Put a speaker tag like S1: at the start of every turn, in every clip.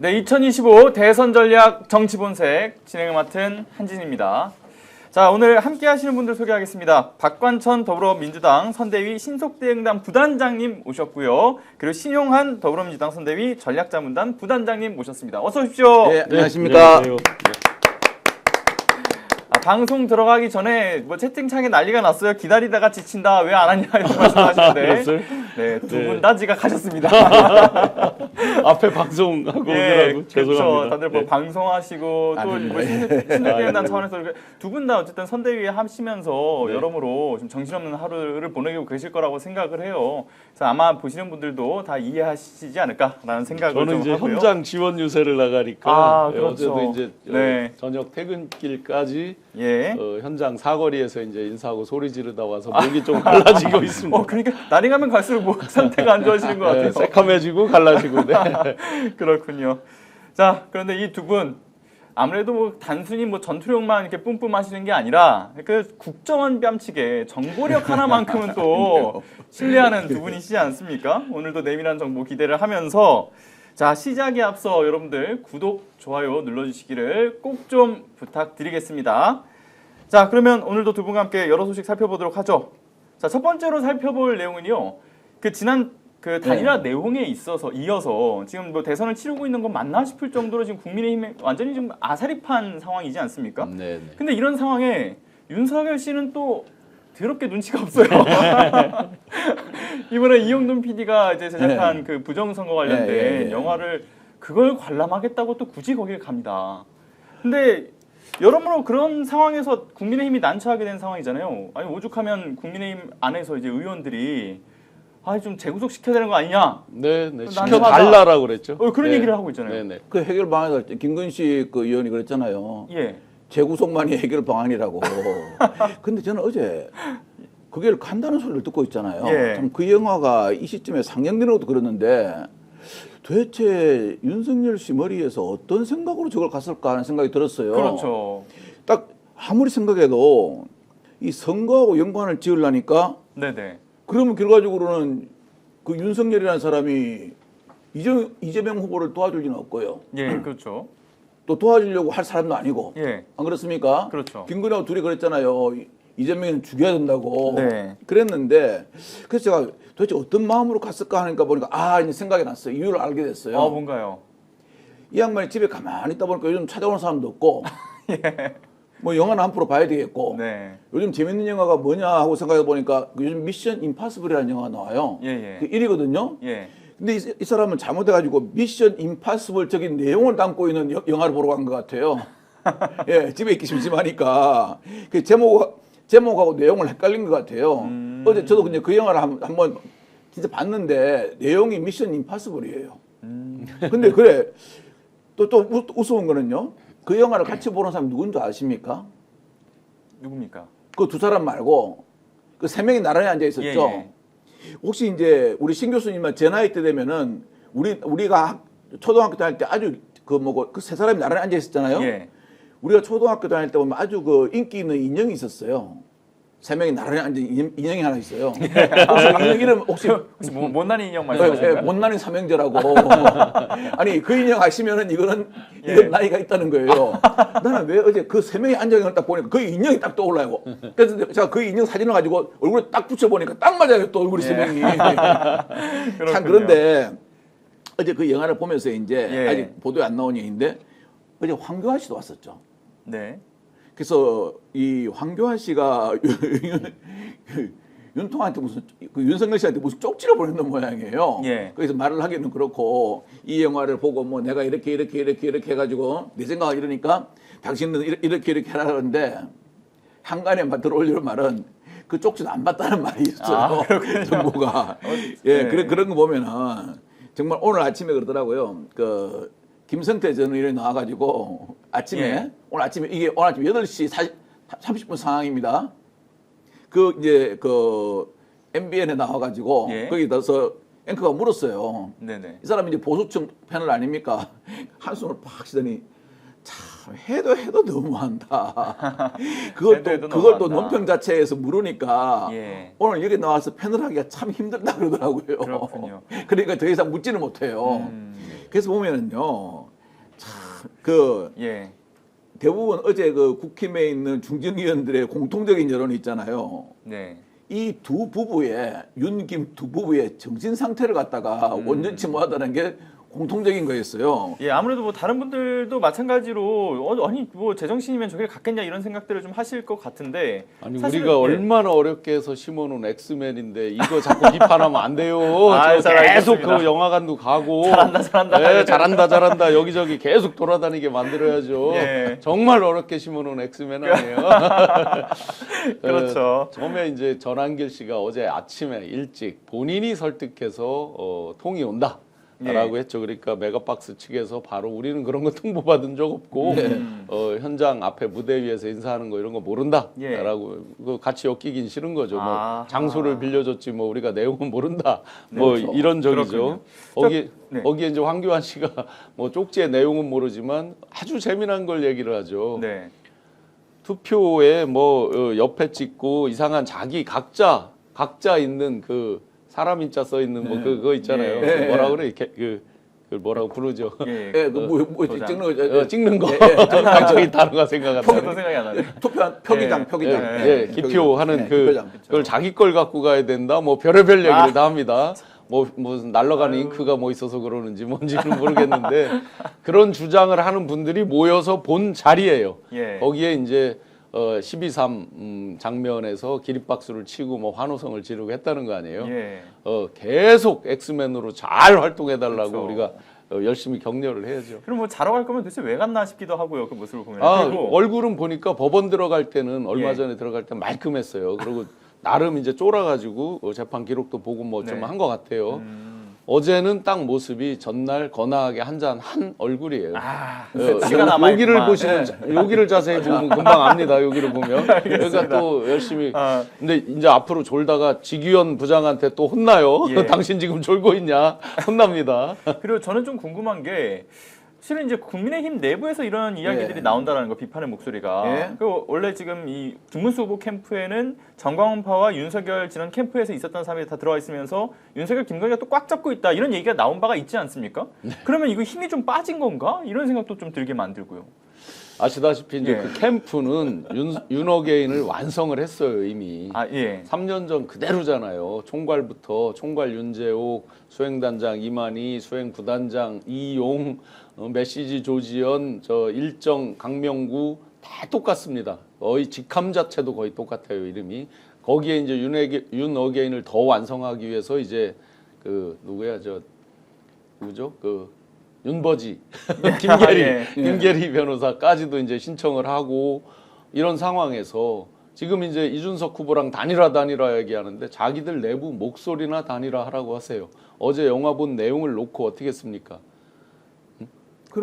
S1: 네, 2025 대선 전략 정치 본색 진행을 맡은 한진입니다. 자, 오늘 함께 하시는 분들 소개하겠습니다. 박관천 더불어민주당 선대위 신속대응단 부단장님 오셨고요. 그리고 신용한 더불어민주당 선대위 전략자문단 부단장님 모셨습니다. 어서 오십시오.
S2: 네, 안녕하십니까.
S3: 네,
S1: 방송 들어가기 전에 뭐 채팅창에 난리가 났어요. 기다리다가 지친다. 왜 안 왔냐 이런 말씀하시는데 네, 두 분 다 지각 하셨습니다.
S3: 앞에 방송하고
S1: 예,
S3: 오느라고
S1: 그렇죠.
S3: 죄송합니다.
S1: 다들 뭐
S3: 네.
S1: 방송하시고 또 뭐 신대대단 차원에서 두 분 다 어쨌든 선대위에 하시면서
S3: 네.
S1: 여러모로 좀 정신없는 하루를 보내고 계실 거라고 생각을 해요. 그래서 아마 보시는 분들도 다 이해하시지 않을까라는 생각을
S3: 저는
S1: 좀
S3: 이제
S1: 하고요.
S3: 현장 지원 유세를 나가니까
S1: 아,
S3: 예,
S1: 그렇죠.
S3: 어제도 이제
S1: 네.
S3: 저녁 퇴근길까지
S1: 예.
S3: 현장 사거리에서 이제 인사하고 소리 지르다 와서 목이 좀 갈라지고 있습니다.
S1: 그러니까 날이 가면 갈수록 뭐 상태가 안 좋아지는 것 같아요.
S3: 네, 새카매지고 갈라지고. 네.
S1: 그렇군요. 자, 그런데 이 두 분 아무래도 뭐 단순히 뭐 전투력만 이렇게 뿜뿜하시는 게 아니라 그 국정원 뺨치게 정보력 하나만큼은 또 신뢰하는 두 분이시지 않습니까? 오늘도 내밀한 정보 기대를 하면서 자, 시작에 앞서 여러분들 구독, 좋아요 눌러주시기를 꼭 좀 부탁드리겠습니다. 자, 그러면 오늘도 두 분과 함께 여러 소식 살펴보도록 하죠. 자, 첫 번째로 살펴볼 내용은요. 그 지난 그 단일화 내용에 있어서 이어서 지금 뭐 대선을 치르고 있는 건 맞나 싶을 정도로 지금 국민의힘에 완전히 좀 아사리판 상황이지 않습니까?
S3: 네, 네.
S1: 근데 이런 상황에 윤석열 씨는 또 더럽게 눈치가 없어요. 이번에 이용돈 PD가 이제 제작한 그 부정선거 관련된 영화를 그걸 관람하겠다고 또 굳이 거길 갑니다. 근데 여러모로 그런 상황에서 국민의힘이 난처하게 된 상황이잖아요. 아니 오죽하면 국민의힘 안에서 이제 의원들이 좀 재구속 시켜야 되는 거 아니냐?
S3: 네, 네.
S1: 난처하다.
S3: 시켜달라고 그랬죠.
S1: 그런
S3: 네.
S1: 얘기를 하고 있잖아요.
S3: 네, 네.
S2: 그 해결 방안을 할 때 김건식 그 의원이 그랬잖아요.
S1: 예.
S2: 재구속만이 해결 방안이라고. 근데 저는 어제 그게 간다는 소리를 듣고 있잖아요.
S1: 예.
S2: 참 그 영화가 이 시점에 상영되는 것도 그랬는데 도대체 윤석열 씨 머리에서 어떤 생각으로 저걸 갔을까 하는 생각이 들었어요.
S1: 그렇죠.
S2: 딱 아무리 생각해도 이 선거하고 연관을 지으려니까
S1: 네네.
S2: 그러면 결과적으로는 그 윤석열이라는 사람이 이재명 후보를 도와줄 리는 없고요.
S1: 예, 그렇죠.
S2: 또 도와주려고 할 사람도 아니고.
S1: 예.
S2: 안 그렇습니까?
S1: 그렇죠.
S2: 김건희하고 둘이 그랬잖아요. 이재명은 죽여야 된다고.
S1: 네.
S2: 그랬는데 그래서 제가 도대체 어떤 마음으로 갔을까 하니까 보니까 이제 생각이 났어요. 이유를 알게 됐어요.
S1: 뭔가요?
S2: 이 양반이 집에 가만히 있다 보니까 요즘 찾아오는 사람도 없고 뭐 영화는 한 프로 봐야 되겠고
S1: 네.
S2: 요즘 재밌는 영화가 뭐냐 하고 생각해 보니까 요즘 미션 임파서블이라는 영화가 나와요.
S1: 예.
S2: 그 1위거든요.
S1: 예.
S2: 근데 이 사람은 잘못해가지고 미션 임파서블적인 내용을 담고 있는 영화를 보러 간 것 같아요. 예, 집에 있기 심심하니까 그 제목하고 내용을 헷갈린 것 같아요. 어제 저도 그냥 그 영화를 한번 진짜 봤는데 내용이 미션 임파서블이에요. 근데 그래 또 우스운 거는요. 그 영화를 같이 보는 사람 누군지 아십니까?
S1: 누굽니까?
S2: 그 두 사람 말고 그 세 명이 나란히 앉아 있었죠.
S1: 예.
S2: 혹시 이제 우리 신 교수님은 제 나이 때 되면은 우리가 초등학교 다닐 때 아주 그 세 사람이 나란히 앉아 있었잖아요.
S1: 예.
S2: 우리가 초등학교 다닐 때 보면 아주 그 인기 있는 인형이 있었어요. 세 명이 나란히 앉은 인형이 하나 있어요. 혹시 인형 이름 혹시
S1: 못난이 인형 말씀하시는 거예요?
S2: 못난이 삼형제라고. 아니 그 인형 아시면은 이건 나이가 있다는 거예요. 나는 왜 어제 그 세 명이 앉아 있는 걸 딱 보니까 그 인형이 딱 떠올라요. 그래서 제가 그 인형 사진을 가지고 얼굴에 딱 붙여 보니까 딱 맞아요. 또 얼굴이 세 명이. 참 그런데 어제 그 영화를 보면서 이제 아직 보도에 안 나온 얘기인데 어제 황교안 씨도 왔었죠.
S1: 네.
S2: 그래서 이 황교안 씨가 윤통한테 그 윤석열 씨한테 무슨 쪽지를 보냈는 모양이에요.
S1: 예.
S2: 그래서 말을 하기는 그렇고 이 영화를 보고 뭐 내가 이렇게 해가지고 내 생각을 이러니까 당신은 이렇게 하라는데 한간에 들어올리는 말은 그 쪽지도 안 봤다는 말이 있어요. 정보가. 예, 그런 거 보면은 정말 오늘 아침에 그러더라고요. 그 김성태 전 의원이 나와가지고 아침에 오늘 아침 8시 30분 상황입니다. 그 이제 그 MBN에 나와가지고 거기 가서 앵커가 물었어요.
S1: 네네.
S2: 이 사람이 이제 보수층 패널 아닙니까? 한숨을 팍 쉬더니 참 해도 너무한다. 그걸 또 논평 자체에서 물으니까 오늘 여기 나와서 패널하기가 참 힘들다 그러더라고요.
S1: 그렇군요.
S2: 그러니까 더 이상 묻지는 못해요. 그래서 보면은요. 그
S1: 예.
S2: 대부분 어제 그 국힘에 있는 중진위원들의 공통적인 여론이 있잖아요.
S1: 네.
S2: 이 두 부부의 윤김 두 부부의 정신 상태를 갖다가 온전치 못하다는 게 공통적인 거였어요.
S1: 예, 아무래도 뭐 다른 분들도 마찬가지로 아니 뭐 제정신이면 저길 갔겠냐 이런 생각들을 좀 하실 것 같은데
S3: 아니
S1: 사실은,
S3: 우리가
S1: 예.
S3: 얼마나 어렵게 해서 심어놓은 엑스맨인데 이거 자꾸 비판하면 안 돼요.
S1: 아,
S3: 저
S1: 잘
S3: 계속
S1: 알겠습니다.
S3: 그 영화관도 가고
S1: 잘한다.
S3: 네, 잘한다 여기저기 계속 돌아다니게 만들어야죠.
S1: 예.
S3: 정말 어렵게 심어놓은 엑스맨 아니에요.
S1: 그렇죠.
S3: 처음에 이제 전한길 씨가 어제 아침에 일찍 본인이 설득해서 통이 온다. 라고 했죠. 그러니까 메가박스 측에서 바로 우리는 그런 거 통보받은 적 없고 현장 앞에 무대 위에서 인사하는 거 이런 거 모른다.
S1: 예.
S3: 라고 같이 엮이긴 싫은 거죠. 뭐
S1: 아하.
S3: 장소를 빌려줬지 뭐 우리가 내용은 모른다. 뭐
S2: 그렇죠.
S3: 이런 적이죠.
S1: 네.
S3: 거기에 이제 황교안 씨가 뭐 쪽지의 내용은 모르지만 아주 재미난 걸 얘기를 하죠.
S1: 네.
S3: 투표에 뭐 옆에 찍고 이상한 자기 각자 있는 그 사람 인자 써 있는 뭐 그거 있잖아요.
S1: 예.
S3: 그 뭐라 그래? 그 뭐라고 부르죠?
S1: 예.
S2: 예, 뭐
S1: 도장.
S2: 찍는 거,
S3: 찍는 거.
S2: 예,
S3: 갑자기 단어가 생각 안
S1: 저도
S3: 나네.
S1: 생각이 안 나네.
S2: 표기장.
S3: 예, 기표하는
S2: 표기장.
S3: 그걸 자기 걸 갖고 가야 된다. 뭐 별의별 얘기를 다 합니다. 뭐 무슨 날아가는 잉크가 뭐 있어서 그러는지 뭔지는 모르겠는데 그런 주장을 하는 분들이 모여서 본 자리예요.
S1: 예.
S3: 거기에 이제 12.3 장면에서 기립박수를 치고 뭐 환호성을 지르고 했다는 거 아니에요.
S1: 예.
S3: 계속 엑스맨으로 잘 활동해달라고
S1: 그렇죠.
S3: 우리가 열심히 격려를 해야죠.
S1: 그럼 뭐 자러 갈 거면 도대체 왜 갔나 싶기도 하고요. 그 모습을 보면.
S3: 아,
S1: 그리고
S3: 얼굴은 보니까 법원 들어갈 때는 얼마
S1: 예.
S3: 전에 들어갈 때 말끔했어요. 그리고 나름 이제 쫄아가지고 재판 기록도 보고 뭐 좀
S1: 네.
S3: 한 것 같아요. 어제는 딱 모습이 전날 거나하게 한 잔 한 얼굴이에요.
S1: 아, 시간 남아
S3: 여기를 보시면 여기를 자세히 보면 금방 압니다. 여기를 보면. 그러니까 또 열심히.
S1: 아.
S3: 근데 이제 앞으로 졸다가 직위원 부장한테 또 혼나요.
S1: 예.
S3: 당신 지금 졸고 있냐? 혼납니다.
S1: 그리고 저는 좀 궁금한 게 실은 이제 국민의힘 내부에서 이런 이야기들이
S2: 예.
S1: 나온다는 거 비판의 목소리가.
S2: 예.
S1: 그 원래 지금 이 김문수 후보 캠프에는 정광훈파와 윤석열 지난 캠프에서 있었던 사람들이 다 들어와 있으면서 윤석열 김건희가 또 꽉 잡고 있다 이런 얘기가 나온 바가 있지 않습니까? 그러면 이거 힘이 좀 빠진 건가? 이런 생각도 좀 들게 만들고요.
S3: 아시다시피 이제
S1: 예.
S3: 그 캠프는 윤어게인을 완성을 했어요 이미.
S1: 아 예.
S3: 3년 전 그대로잖아요. 총괄부터 총괄 윤재옥, 수행단장 이만희, 수행부단장 이용, 메시지 조지현, 저 일정 강명구 다 똑같습니다. 거의 직함 자체도 거의 똑같아요 이름이. 거기에 이제 윤어게인을 더 완성하기 위해서 이제 그 누구야 저 누구죠 그 윤버지 김계리
S1: 예.
S3: 김계리 변호사까지도 이제 신청을 하고 이런 상황에서 지금 이제 이준석 후보랑 단일화 얘기하는데 자기들 내부 목소리나 단일화 하라고 하세요. 어제 영화 본 내용을 놓고 어떻게 했습니까?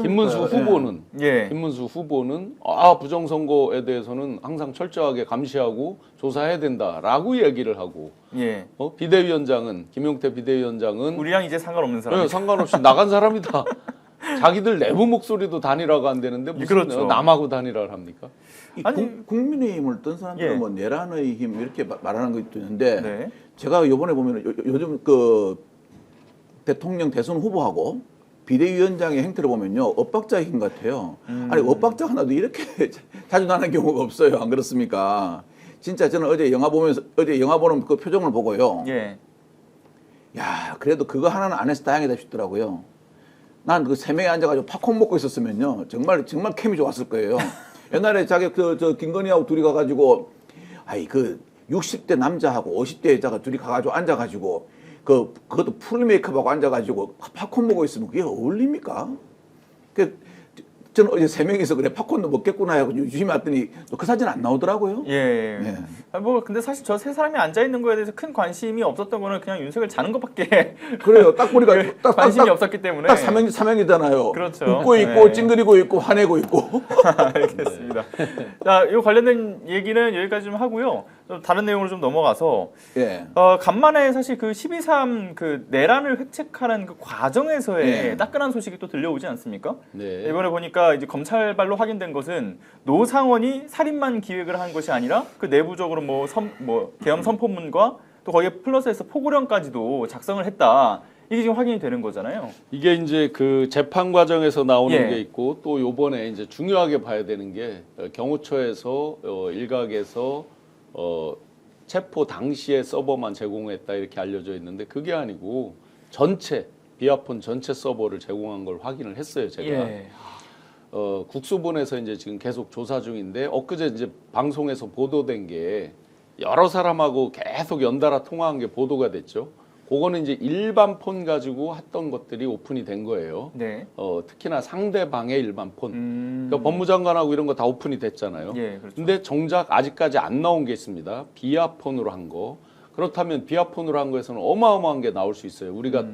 S3: 김문수 후보는
S1: 예.
S3: 김문수 후보는 부정선거에 대해서는 항상 철저하게 감시하고 조사해야 된다라고 얘기를 하고
S1: 예.
S3: 비대위원장은 김용태 비대위원장은
S1: 우리랑 이제 상관없는 사람.
S3: 네, 상관없이 나간 사람이다. 자기들 내부 목소리도 단일화가 안 되는데 무슨
S1: 그렇죠.
S3: 남하고 단일화를 합니까?
S1: 아니,
S2: 국민의힘을 떤 사람들은
S1: 예.
S2: 뭐 내란의 힘 이렇게 말하는 것도 있는데
S1: 네.
S2: 제가 요번에 보면 요즘 그 대통령 대선 후보하고 비대위원장의 행태를 보면요 엇박자의 힘 같아요. 아니 엇박자 하나도 이렇게 자주 나는 경우가 없어요. 안 그렇습니까? 진짜 저는 어제 영화 보는 그 표정을 보고요.
S1: 예.
S2: 야 그래도 그거 하나는 안 해서 다행이다 싶더라고요. 난 그 세 명이 앉아가지고 팝콘 먹고 있었으면요 정말 케미 좋았을 거예요. 옛날에 자기 저 김건희하고 둘이 가가지고 아이 그 60대 남자하고 50대 여자가 둘이 가가지고 앉아가지고 그것도 풀 메이크업하고 앉아가지고 팝콘 먹고 있으면 그게 어울립니까? 저는 어제 세 명이서 그래 팝콘도 먹겠구나 하고 유심히 봤더니 또 그 사진 안 나오더라고요.
S1: 예.
S2: 예.
S1: 뭐 근데 사실 저 세 사람이 앉아 있는 거에 대해서 큰 관심이 없었던 거는 그냥 윤석열 자는 것밖에
S2: 그래요. 딱 보니까 딱
S1: 관심이 없었기 때문에.
S2: 딱 삼형이잖아요.
S1: 그렇죠.
S2: 웃고 있고
S1: 네.
S2: 찡그리고 있고 화내고 있고.
S1: 알겠습니다. 자, 이 관련된 얘기는 여기까지 좀 하고요. 좀 다른 내용으로 좀 넘어가서
S2: 예.
S1: 간만에 사실 그 12.3 그 내란을 획책하는 그 과정에서의
S2: 예.
S1: 따끈한 소식이 또 들려오지 않습니까?
S3: 네.
S1: 이번에 보니까 이제 검찰발로 확인된 것은 노상원이 살인만 기획을 한 것이 아니라 그 내부적으로 뭐 계엄 선포문과 또 거기에 플러스해서 포고령까지도 작성을 했다. 이게 지금 확인이 되는 거잖아요.
S3: 이게 이제 그 재판 과정에서 나오는
S1: 예.
S3: 게 있고 또 요번에 이제 중요하게 봐야 되는 게 경호처에서 일각에서 체포 당시에 서버만 제공했다 이렇게 알려져 있는데 그게 아니고 전체 비아폰 전체 서버를 제공한 걸 확인을 했어요 제가.
S1: 예.
S3: 국수본에서 이제 지금 계속 조사 중인데 엊그제 이제 방송에서 보도된 게 여러 사람하고 계속 연달아 통화한 게 보도가 됐죠. 그거는 이제 일반 폰 가지고 했던 것들이 오픈이 된 거예요.
S1: 네.
S3: 특히나 상대방의 일반 폰. 그러니까 법무장관하고 이런 거 다 오픈이 됐잖아요.
S1: 예, 그렇죠.
S3: 근데 정작 아직까지 안 나온 게 있습니다. 비아폰으로 한 거. 그렇다면 비아폰으로 한 거에서는 어마어마한 게 나올 수 있어요. 우리가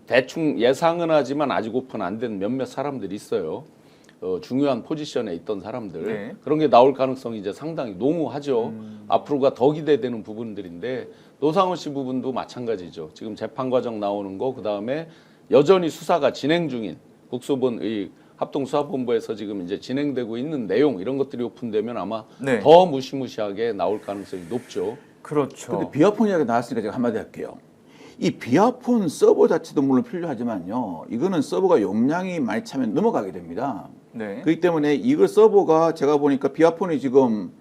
S3: 대충 예상은 하지만 아직 오픈 안 된 몇몇 사람들이 있어요. 중요한 포지션에 있던 사람들.
S1: 네.
S3: 그런 게 나올 가능성이 이제 상당히 농후하죠. 앞으로가 더 기대되는 부분들인데 노상원 씨 부분도 마찬가지죠. 지금 재판 과정 나오는 거 그다음에 여전히 수사가 진행 중인 국수본 의 합동수사본부에서 지금 이제 진행되고 있는 내용 이런 것들이 오픈되면 아마
S1: 네.
S3: 더 무시무시하게 나올 가능성이 높죠.
S1: 그렇죠.
S2: 근데 비아폰 이야기 나왔으니까 제가 한마디 할게요. 이 비아폰 서버 자체도 물론 필요하지만요. 이거는 서버가 용량이 많이 차면 넘어가게 됩니다.
S1: 네.
S2: 그렇기 때문에 이거 서버가 제가 보니까 비아폰이 지금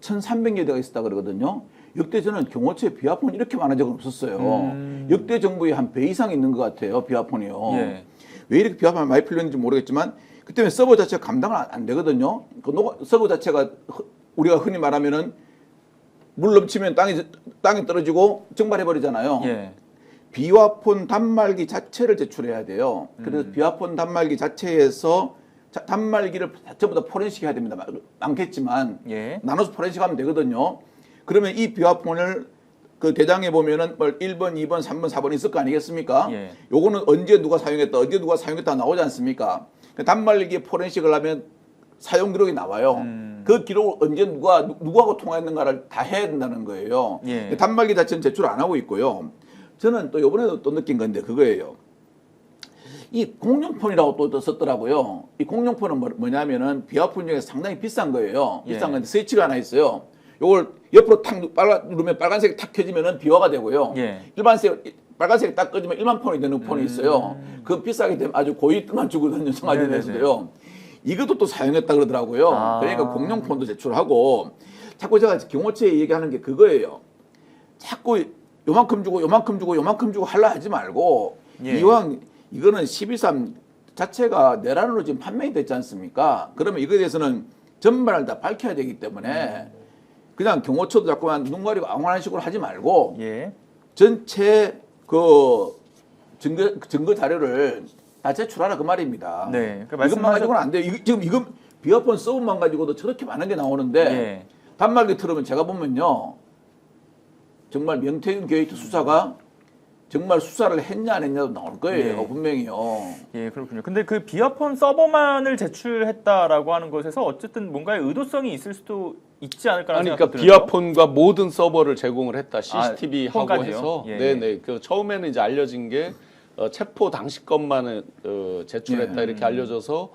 S2: 1,300여 대가 있었다 그러거든요. 역대 저는 경호처에 비아폰이 이렇게 많은 적은 없었어요. 역대 정부에 한 배 이상 있는 것 같아요. 비아폰이요.
S1: 예.
S2: 왜 이렇게 비아폰이 많이 필요했는지 모르겠지만 그 때문에 서버 자체가 감당을 안 되거든요. 그 서버 자체가 우리가 흔히 말하면은 물 넘치면 땅에 떨어지고 증발해버리잖아요.
S1: 예.
S2: 비와폰 단말기 자체를 제출해야 돼요. 그래서 비와폰 단말기 자체에서 단말기를 전부 다 포렌식 해야 됩니다. 많겠지만
S1: 예.
S2: 나눠서 포렌식 하면 되거든요. 그러면 이 비와폰을 그 대장에 보면은 뭐 1번, 2번, 3번, 4번 있을 거 아니겠습니까?
S1: 예.
S2: 요거는 언제 누가 사용했다, 언제 누가 사용했다 나오지 않습니까? 그 단말기에 포렌식을 하면 사용 기록이 나와요. 그 기록을 언제 누구하고 통화했는가를 다 해야 된다는 거예요.
S1: 예.
S2: 단말기 자체는 제출 안 하고 있고요. 저는 또 이번에도 또 느낀 건데 그거예요. 이 공룡폰이라고 또 썼더라고요. 이 공룡폰은 뭐냐면은 비아폰 중에 상당히 비싼 거예요. 비싼
S1: 예.
S2: 건데 스위치가 하나 있어요. 요걸 옆으로 탁 누르면 빨간색이 탁 켜지면은 비화가 되고요.
S1: 예.
S2: 빨간색이 딱 꺼지면 일반 폰이 되는 폰이 있어요. 그 비싸게 되면 아주 고위급만 주거든요. 청와대에서도요. 이것도 또 사용했다 그러더라고요.
S1: 아.
S2: 그러니까 공룡폰도 제출하고 자꾸 제가 경호처에 얘기하는 게 그거예요. 자꾸 요만큼 주고 요만큼 주고 요만큼 주고 하려 하지 말고
S1: 예.
S2: 이왕 이거는 12.3 자체가 내란으로 지금 판명이 됐지 않습니까? 그러면 이거에 대해서는 전반을 다 밝혀야 되기 때문에 그냥 경호처도 자꾸만 눈 가리고 앙언하는 식으로 하지 말고
S1: 예.
S2: 전체 그 증거 자료를 다 제출하라 그 말입니다.
S1: 네. 그
S2: 이것만 가지고는 안 돼요. 지금 이거 비아폰 서브만 가지고도 저렇게 많은 게 나오는데
S1: 예.
S2: 단말기 틀으면 제가 보면요. 정말 명태균 게이트 수사가 정말 수사를 했냐 안 했냐도 나올 거예요.
S1: 네.
S2: 분명히요.
S1: 예, 그렇군요. 근데 그 비아폰 서버만을 제출했다라고 하는 것에서 어쨌든 뭔가의 의도성이 있을 수도 있지 않을까라는
S3: 아니,
S1: 생각이
S3: 그러니까
S1: 들어요.
S3: 비아폰과 모든 서버를 제공을 했다. CCTV 하고
S1: 폰까지요?
S3: 해서.
S1: 예,
S3: 네네. 그 처음에는 이제 알려진 게 체포 당시 것만은 제출했다
S2: 예.
S3: 이렇게 알려져서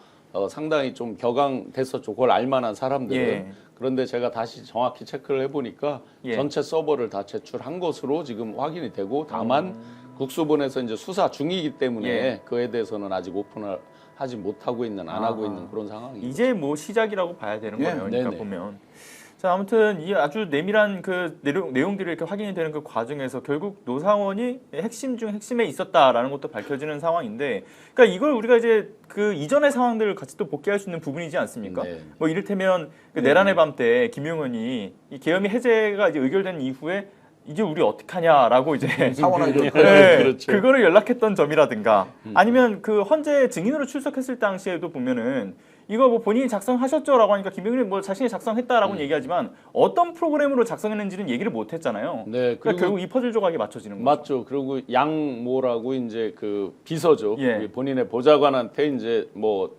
S3: 상당히 좀 격앙됐었죠. 그걸 알만한 사람들은.
S1: 예.
S3: 그런데 제가 다시 정확히 체크를 해보니까
S1: 예.
S3: 전체 서버를 다 제출한 것으로 지금 확인이 되고 다만 국수본에서 이제 수사 중이기 때문에
S1: 예.
S3: 그에 대해서는 아직 오픈을 하지 못하고 있는 안 하고 있는 그런 상황입니다.
S1: 이제 뭐 시작이라고 봐야 되는
S2: 예,
S1: 거예요. 그러니까
S3: 네네.
S1: 보면. 자, 아무튼 이 아주 내밀한 그 내용들이 이렇게 확인이 되는 그 과정에서 결국 노상원이 핵심 중 핵심에 있었다라는 것도 밝혀지는 상황인데, 그러니까 이걸 우리가 이제 그 이전의 상황들을 같이 또 복귀할 수 있는 부분이지 않습니까?
S3: 네.
S1: 뭐 이를테면 그 내란의 밤 때 김용현이 이 계엄이 해제가 이제 의결된 이후에 이제 우리 어떡하냐라고 이제
S2: 상원하죠.
S1: 네,
S3: 그렇죠.
S1: 그거를 연락했던 점이라든가 아니면 그 헌재 증인으로 출석했을 당시에도 보면은 이거 뭐 본인이 작성하셨죠라고 하니까 김용현이 뭐 자신이 작성했다라고는 얘기하지만 어떤 프로그램으로 작성했는지는 얘기를 못 했잖아요.
S3: 네,
S1: 그러니까 결국 이 퍼즐 조각이 맞춰지는 거죠.
S3: 맞죠. 그리고 양모라고 이제 그 비서죠.
S1: 예.
S3: 본인의 보좌관한테 이제 뭐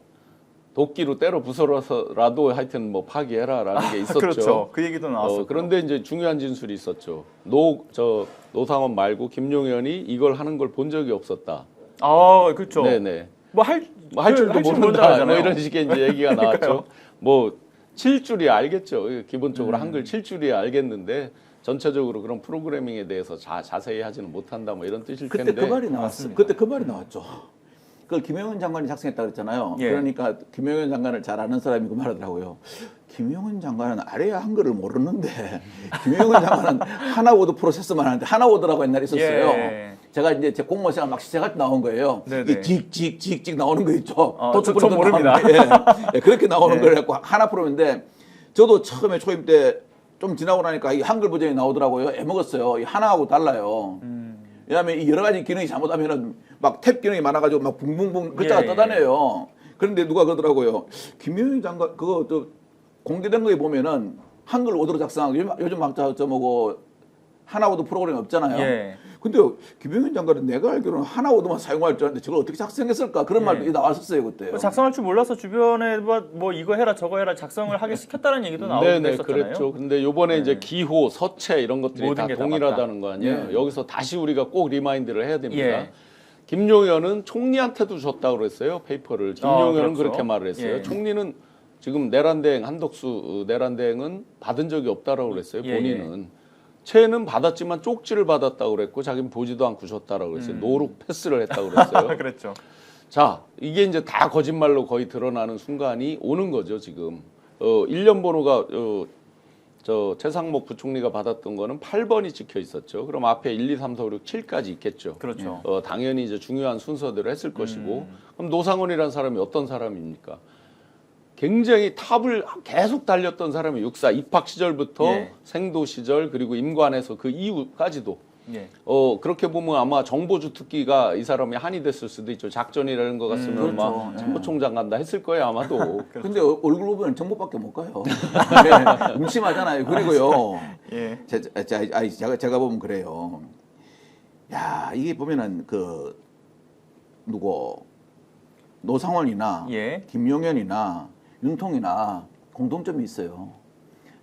S3: 도끼로 때려 부숴서라도 하여튼 뭐 파기해라라는 게 있었죠.
S1: 그렇죠. 그 얘기도 나왔었고.
S3: 그런데 이제 중요한 진술이 있었죠. 노상원 말고 김용현이 이걸 하는 걸 본 적이 없었다.
S1: 아, 그렇죠.
S3: 네네.
S1: 뭐 할
S3: 줄도
S1: 줄
S3: 모른다. 뭐
S1: 하잖아요.
S3: 이런 식의 이제 얘기가 나왔죠. 뭐 칠 줄이 알겠죠. 기본적으로 한글 칠 줄이 알겠는데 전체적으로 그런 프로그래밍에 대해서 자세히 하지는 못한다 뭐 이런 뜻일
S2: 그때
S3: 텐데.
S2: 그 말이 나왔어요.
S1: 맞습니다.
S2: 그때 그 말이 나왔죠. 그걸 김영현 장관이 작성했다 그랬잖아요.
S1: 예.
S2: 그러니까 김영현 장관을 잘 아는 사람이 그 말하더라고요. 김영현 장관은 아래야 한글을 모르는데 김영현 장관은 하나워드 프로세서만 하는데 하나워드라고 옛날에 있었어요.
S1: 예.
S2: 제가 이제 제 공무원 생활 막 시작할 때 나온 거예요.
S1: 네네.
S2: 이 직직직직 나오는 거 있죠.
S1: 저 모릅니다.
S2: 예, 그렇게 나오는
S1: 네.
S2: 걸 갖고 하나 프로인데 저도 처음에 초임 때 좀 지나고 나니까 이 한글 버전이 나오더라고요. 애먹었어요. 이 하나하고 달라요. 왜냐하면 이 여러 가지 기능이 잘못하면은 막 탭 기능이 많아가지고 막 붕붕붕 글자가
S1: 예,
S2: 떠다녀요. 그런데 누가 그러더라고요. 김영희 장관 그거 또 공개된 거에 보면은 한글 워드로 작성하고 요즘 막 저 뭐고 하나워드 프로그램이 없잖아요.
S1: 예.
S2: 근데 김영현 장관은 내가 알기로는 하나워드만 사용할 줄 알았는데 저걸 어떻게 작성했을까 그런
S1: 예.
S2: 말도 나왔었어요 그때.
S1: 작성할 줄 몰라서 주변에 뭐 이거 해라 저거 해라 작성을 하게 시켰다는 얘기도 나오고
S3: 네네
S1: 했었잖아요.
S3: 그랬죠. 근데 요번에
S1: 네.
S3: 이제 기호, 서체 이런 것들이
S1: 모든
S3: 다
S1: 게다
S3: 동일하다는 거 아니에요.
S2: 예.
S3: 여기서 다시 우리가 꼭 리마인드를 해야 됩니다.
S1: 예.
S3: 김용현은 총리한테도 줬다고 그랬어요. 페이퍼를. 김용현은
S1: 그렇죠.
S3: 그렇게 말을 했어요.
S1: 예.
S3: 총리는 지금 내란대행 한덕수 내란대행은 받은 적이 없다라고 그랬어요.
S1: 예,
S3: 본인은. 채는 받았지만 쪽지를 받았다고 그랬고 자기는 보지도 않고 줬다라고 그랬어요. 노룩 패스를 했다고 그랬어요.
S1: 그랬죠.
S3: 자, 이게 이제 다 거짓말로 거의 드러나는 순간이 오는 거죠, 지금. 1년 번호가 저 최상목 부총리가 받았던 거는 8번이 찍혀 있었죠. 그럼 앞에 1, 2, 3, 4, 5, 6, 7까지 있겠죠.
S1: 그렇죠.
S3: 당연히 이제 중요한 순서대로 했을 것이고. 그럼 노상원이라는 사람이 어떤 사람입니까? 굉장히 탑을 계속 달렸던 사람이 육사 입학 시절부터
S1: 예.
S3: 생도 시절 그리고 임관에서 그 이후까지도
S1: 예.
S3: 그렇게 보면 아마 정보주 특기가 이 사람이 한이 됐을 수도 있죠. 작전이라는 거 같으면
S2: 그렇죠.
S3: 막
S2: 예.
S3: 참모총장 간다 했을 거예요 아마도.
S2: 근데 얼굴 보면 정보밖에 못 가요. 네, 음침하잖아요. 그리고요.
S1: 예.
S2: 제가 보면 그래요. 야 이게 보면은 그 누구 노상원이나
S1: 예.
S2: 김용현이나 윤통이나 공통점이 있어요.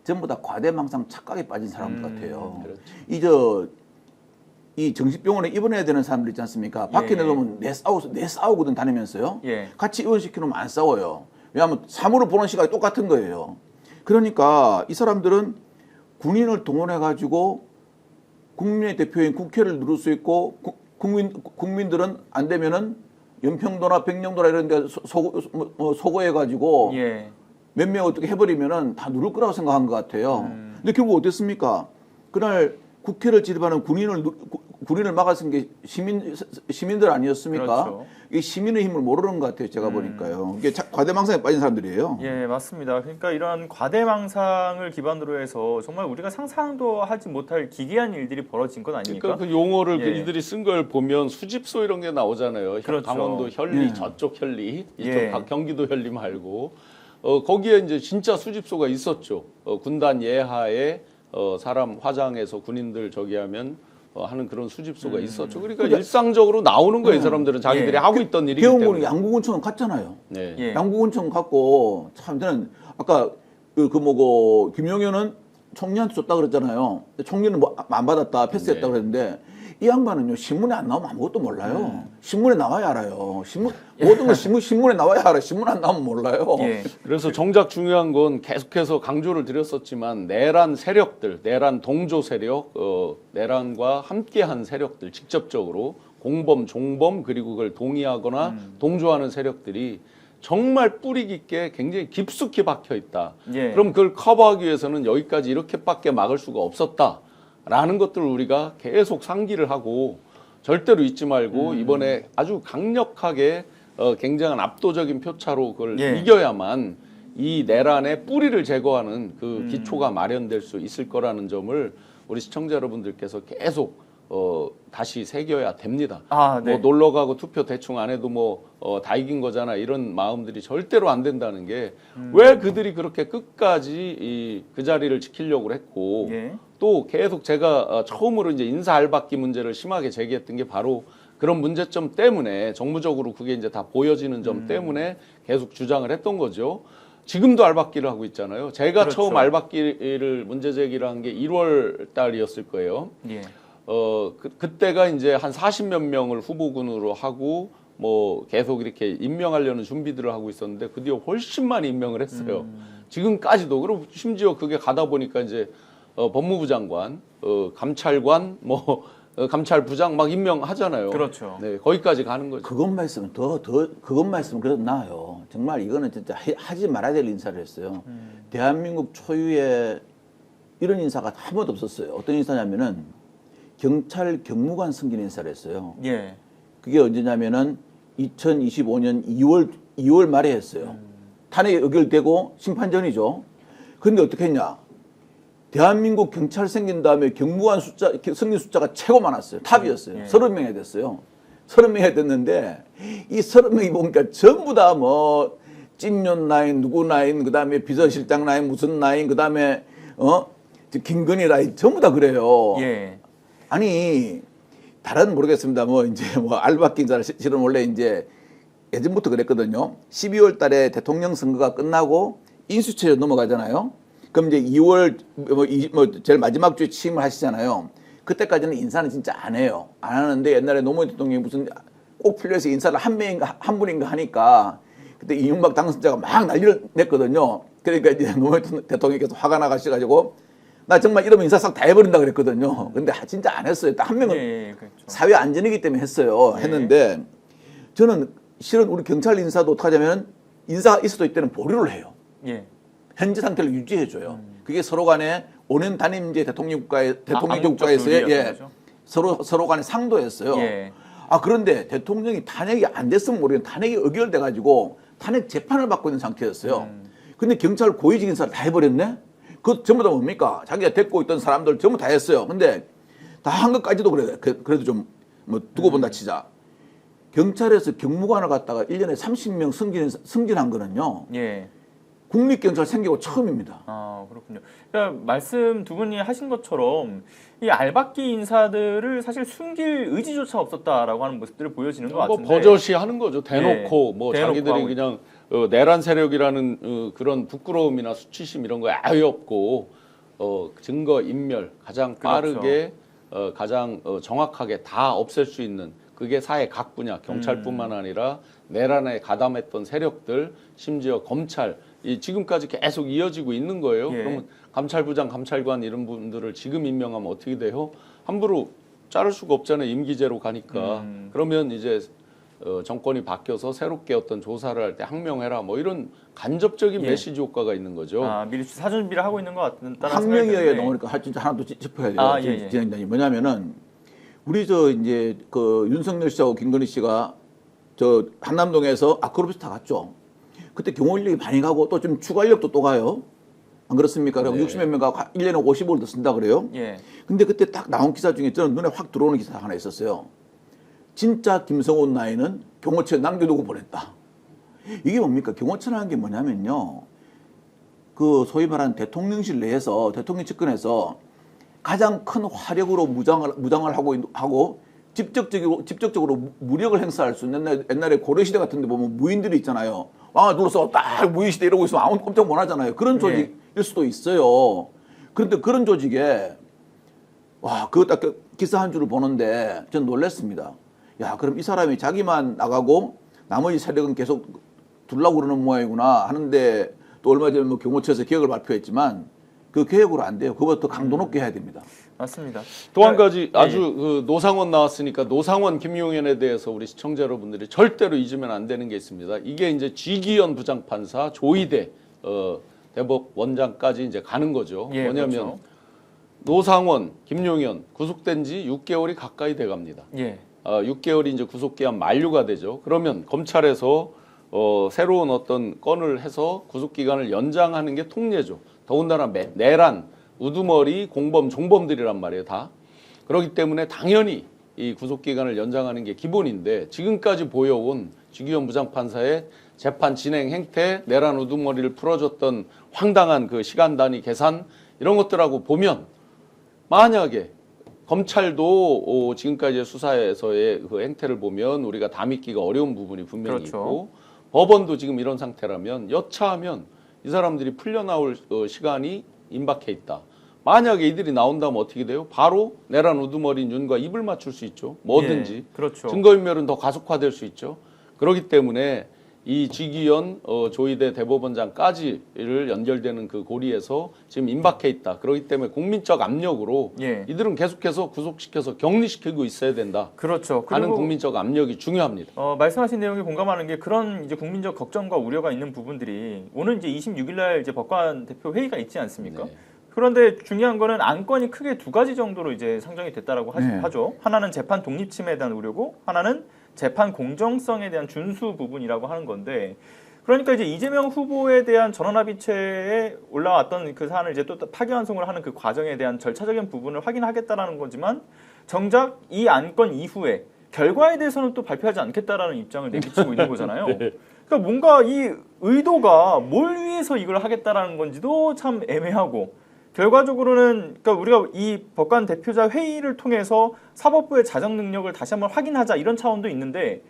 S2: 전부 다 과대망상 착각에 빠진 사람들 같아요.
S3: 그렇죠.
S2: 이 정신병원에 입원해야 되는 사람들 있지 않습니까? 밖에
S1: 예.
S2: 내놓으면 내 싸우거든 다니면서요.
S1: 예.
S2: 같이 입원시키면 안 싸워요. 왜냐하면 사물을 보는 시각이 똑같은 거예요. 그러니까 이 사람들은 군인을 동원해 가지고 국민의 대표인 국회를 누를 수 있고 국민들은 안 되면은 연평도나 백령도나 이런 데 소거해 가지고
S1: 예.
S2: 몇 명 어떻게 해버리면은 다 누를 거라고 생각한 것 같아요. 근데 결국 어땠습니까? 그날 국회를 지휘하는 군인을 막아선 게 시민들 아니었습니까?
S1: 그렇죠.
S2: 이 시민의 힘을 모르는 것 같아요. 제가 보니까요. 이게 과대망상에 빠진 사람들이에요.
S1: 예, 맞습니다. 그러니까 이런 과대망상을 기반으로 해서 정말 우리가 상상도 하지 못할 기괴한 일들이 벌어진 것 아닙니까?
S3: 그러니까 그 용어를
S1: 예.
S3: 이들이 쓴 걸 보면 수집소 이런 게 나오잖아요.
S1: 그렇죠.
S3: 강원도 현리
S2: 예.
S3: 저쪽 현리 이쪽
S1: 예.
S3: 경기도 현리 말고 거기에 이제 진짜 수집소가 있었죠. 군단 예하에 사람 화장해서 군인들 저기 하면 하는 그런 수집소가 있었죠. 그러니까 일상적으로 나오는 거예요. 이 사람들은 자기들이
S1: 예.
S3: 하고 있던 일이기
S2: 개헌군이
S3: 때문에.
S2: 양구군청 갔잖아요.
S3: 네.
S1: 예.
S2: 양구군청 갔고 참 저는 아까 뭐고 김용현은 총리한테 줬다 그랬잖아요. 근데 총리는 뭐 안 받았다 패스했다
S3: 네.
S2: 그랬는데 이 양반은요 신문에 안 나오면 아무것도 몰라요. 신문에 나와야 알아요. 모든 건 신문에 나와야 알아요. 신문 안 나오면 몰라요.
S1: 예.
S3: 그래서 정작 중요한 건 계속해서 강조를 드렸었지만 내란 세력들, 내란 동조 세력, 내란과 함께한 세력들 직접적으로 공범, 종범 그리고 그걸 동의하거나 동조하는 세력들이 정말 뿌리 깊게 굉장히 깊숙이 박혀 있다.
S1: 예.
S3: 그럼 그걸 커버하기 위해서는 여기까지 이렇게밖에 막을 수가 없었다라는 것들을 우리가 계속 상기를 하고 절대로 잊지 말고 이번에 아주 강력하게 굉장한 압도적인 표차로 그걸
S1: 예.
S3: 이겨야만 이 내란의 뿌리를 제거하는 그 기초가 마련될 수 있을 거라는 점을 우리 시청자 여러분들께서 계속 다시 새겨야 됩니다.
S1: 아, 네.
S3: 뭐 놀러 가고 투표 대충 안 해도 뭐 다 이긴 거잖아 이런 마음들이 절대로 안 된다는 게 왜 그들이 그렇게 끝까지 그 자리를 지키려고 했고
S1: 예.
S3: 또 계속 제가 처음으로 이제 인사 알박기 문제를 심하게 제기했던 게 바로 그런 문제점 때문에 정무적으로 그게 이제 다 보여지는 점 때문에 계속 주장을 했던 거죠. 지금도 알박기를 하고 있잖아요. 제가
S1: 그렇죠.
S3: 처음 알박기를 문제 제기를 한 게 1월 달이었을 거예요.
S1: 예.
S3: 그때가 이제 한 40몇 명을 후보군으로 하고 뭐 계속 이렇게 임명하려는 준비들을 하고 있었는데 그 뒤에 훨씬 많이 임명을 했어요. 지금까지도. 그리고 심지어 그게 가다 보니까 이제 법무부 장관, 감찰관, 뭐 감찰부장 막 임명하잖아요.
S1: 그렇죠.
S3: 네, 거기까지 가는 거죠.
S2: 그것만 있으면 그것만 있으면 그래도 나아요. 정말 이거는 진짜 하지 말아야 될 인사를 했어요. 대한민국 초유의 이런 인사가 한 번도 없었어요. 어떤 인사냐면은 경찰 경무관 승진 인사를 했어요.
S1: 예.
S2: 그게 언제냐면은 2025년 2월 말에 했어요. 탄핵이 의결되고 심판 전이죠. 그런데 어떻게 했냐? 대한민국 경찰 생긴 다음에 경무관 승진 숫자가 최고 많았어요. 탑이었어요.
S1: 예.
S2: 30명이 됐어요. 30명이 됐는데 이 30명이 보니까 전부 다 뭐 찐년 라인, 누구 라인, 그다음에 비서실장 라인, 무슨 라인, 그다음에 김건희 라인 전부 다 그래요.
S1: 예.
S2: 아니 다른 모르겠습니다. 뭐 이제 뭐 알바끼 인사를 실은 원래 이제 예전부터 그랬거든요. 12월 달에 대통령 선거가 끝나고 인수처에 넘어가잖아요. 그럼 이제 2월 제일 마지막 주에 취임을 하시잖아요. 그때까지는 인사는 진짜 안 해요. 안 하는데 옛날에 노무현 대통령이 무슨 꼭 필요해서 인사를 한 분인가 하니까 그때 이명박 당선자가 막 난리를 냈거든요. 그러니까 이제 노무현 대통령께서 화가 나가셔가지고 나 정말 이러면 인사 싹 다 해버린다 그랬거든요. 근데 진짜 안 했어요. 딱 한 명은
S1: 예, 그렇죠.
S2: 사회 안전이기 때문에 했어요. 했는데 저는 실은 우리 경찰 인사도 어떻게 하냐면 인사가 있어도 이때는 보류를 해요.
S1: 예.
S2: 현재 상태를 유지해줘요. 그게 서로 간에 5년 단임제 대통령
S1: 암묵적
S2: 국가에서의
S1: 룰이었던 거죠?
S2: 서로 간에 상도했어요.
S1: 예.
S2: 그런데 대통령이 탄핵이 안 됐으면 모르겠는데 탄핵이 의결돼 가지고 탄핵 재판을 받고 있는 상태였어요. 근데 경찰 고위직 인사를 다 해버렸네. 그 전부 다 뭡니까? 자기가 데리고 있던 사람들 전부 다 했어요. 근데 다 한 것까지도 그래도 좀 뭐 두고 본다 치자. 경찰에서 경무관을 갖다가 1년에 30명 승진한 거는요.
S1: 예.
S2: 국립경찰 생기고 처음입니다.
S1: 아, 그렇군요. 그러니까 말씀 두 분이 하신 것처럼 이 알박기 인사들을 사실 숨길 의지조차 없었다라고 하는 모습들을 보여지는 것
S3: 뭐
S1: 같은데.
S3: 버젓이 하는 거죠. 대놓고
S1: 예,
S3: 뭐
S1: 대놓고
S3: 자기들이
S1: 하고
S3: 그냥 내란 세력이라는 그런 부끄러움이나 수치심 이런 거 아예 없고 증거 인멸 가장
S1: 그렇죠.
S3: 빠르게 가장 정확하게 다 없앨 수 있는 그게 사회 각 분야 경찰뿐만 아니라 내란에 가담했던 세력들 심지어 검찰 이 지금까지 계속 이어지고 있는 거예요.
S1: 예.
S3: 그러면 감찰부장, 감찰관 이런 분들을 지금 임명하면 어떻게 돼요? 함부로 자를 수가 없잖아요. 임기제로 가니까. 그러면 이제 정권이 바뀌어서 새롭게 어떤 조사를 할 때 항명해라 뭐 이런 간접적인
S1: 예.
S3: 메시지 효과가 있는 거죠.
S1: 아, 미리 사전 준비를 하고 있는 것 같다는
S2: 항명이어야 나오니까 진짜 하나 더 짚어야 돼요.
S1: 아, 예.
S2: 진행자님 뭐냐면은 우리 이제 그 윤석열 씨하고 김건희 씨가 저 한남동에서 아크로비스타 갔죠. 그때 경호 인력이 많이 가고 또 좀 추가 인력도 또 가요. 안 그렇습니까? 그럼
S3: 네.
S2: 60몇 명 가고 1년에 50억을 더 쓴다 그래요.
S1: 예.
S2: 근데 그때 딱 나온 기사 중에 저는 눈에 확 들어오는 기사 하나 있었어요. 진짜 김성훈 나이는 경호처에 남겨두고 보냈다. 이게 뭡니까? 경호처라는 게 뭐냐면요. 그 소위 말하는 대통령실 내에서 대통령 측근에서 가장 큰 화력으로 무장을 하고 직접적으로 무력을 행사할 수 있는 옛날에 고려시대 같은 데 보면 무인들이 있잖아요. 눌러서 딱 무인시대 이러고 있으면 아무 꼼짝 못 하잖아요. 그런 조직일 수도 있어요. 그런데 그런 조직에 그거 딱 기사 한 줄을 보는데 전 놀랐습니다. 야, 그럼 이 사람이 자기만 나가고 나머지 세력은 계속 둘라고 그러는 모양이구나 하는데 또 얼마 전에 뭐 경호처에서 개혁을 발표했지만 그 개혁으로 안 돼요. 그거보다 더 강도 높게 해야 됩니다.
S1: 맞습니다.
S3: 또 한 가지
S1: 예.
S3: 아주 그 노상원 나왔으니까 노상원 김용현에 대해서 우리 시청자 여러분들이 절대로 잊으면 안 되는 게 있습니다. 이게 이제 지기현 부장판사 조희대 대법 원장까지 이제 가는 거죠.
S1: 예,
S3: 뭐냐면
S1: 그렇죠.
S3: 노상원, 김용현 구속된 지 6개월이 가까이 돼 갑니다.
S1: 예.
S3: 6개월이 이제 구속기한 만료가 되죠. 그러면 검찰에서 새로운 어떤 건을 해서 구속기간을 연장하는 게 통례죠. 더군다나 내란, 우두머리, 공범, 종범들이란 말이에요, 다. 그렇기 때문에 당연히 이 구속기간을 연장하는 게 기본인데 지금까지 보여온 지기현 부장판사의 재판 진행 행태, 내란 우두머리를 풀어줬던 황당한 그 시간 단위 계산 이런 것들하고 보면 만약에 검찰도 지금까지 수사에서의 그 행태를 보면 우리가 다 믿기가 어려운 부분이 분명히
S1: 그렇죠.
S3: 있고 법원도 지금 이런 상태라면 여차하면 이 사람들이 풀려나올 시간이 임박해 있다. 만약에 이들이 나온다면 어떻게 돼요? 바로 내란 우두머리인 윤과 입을 맞출 수 있죠. 뭐든지.
S1: 예, 그렇죠.
S3: 증거인멸은 더 가속화될 수 있죠. 그렇기 때문에 이 지기현 조희대 대법원장까지를 연결되는 그 고리에서 지금 임박해 있다. 그렇기 때문에 국민적 압력으로
S1: 예.
S3: 이들은 계속해서 구속시켜서 격리시키고 있어야 된다.
S1: 그렇죠.
S3: 하는
S1: 그리고
S3: 국민적 압력이 중요합니다.
S1: 말씀하신 내용에 공감하는 게 그런 이제 국민적 걱정과 우려가 있는 부분들이 오는 이제 26일 날 이제 법관 대표 회의가 있지 않습니까?
S3: 네.
S1: 그런데 중요한 거는 안건이 크게 두 가지 정도로 이제 상정이 됐다라고 하죠. 하나는 재판 독립 침해에 대한 우려고 하나는 재판 공정성에 대한 준수 부분이라고 하는 건데 그러니까 이제 이재명 후보에 대한 전원합의체에 올라왔던 그 사안을 이제 또 파기환송을 하는 그 과정에 대한 절차적인 부분을 확인하겠다라는 거지만 정작 이 안건 이후에 결과에 대해서는 또 발표하지 않겠다라는 입장을 내비치고 있는 거잖아요.
S3: 네.
S1: 그러니까 뭔가 이 의도가 뭘 위해서 이걸 하겠다라는 건지도 참 애매하고 결과적으로는 그러니까 우리가 이 법관 대표자 회의를 통해서 사법부의 자정 능력을 다시 한번 확인하자 이런 차원도 있는데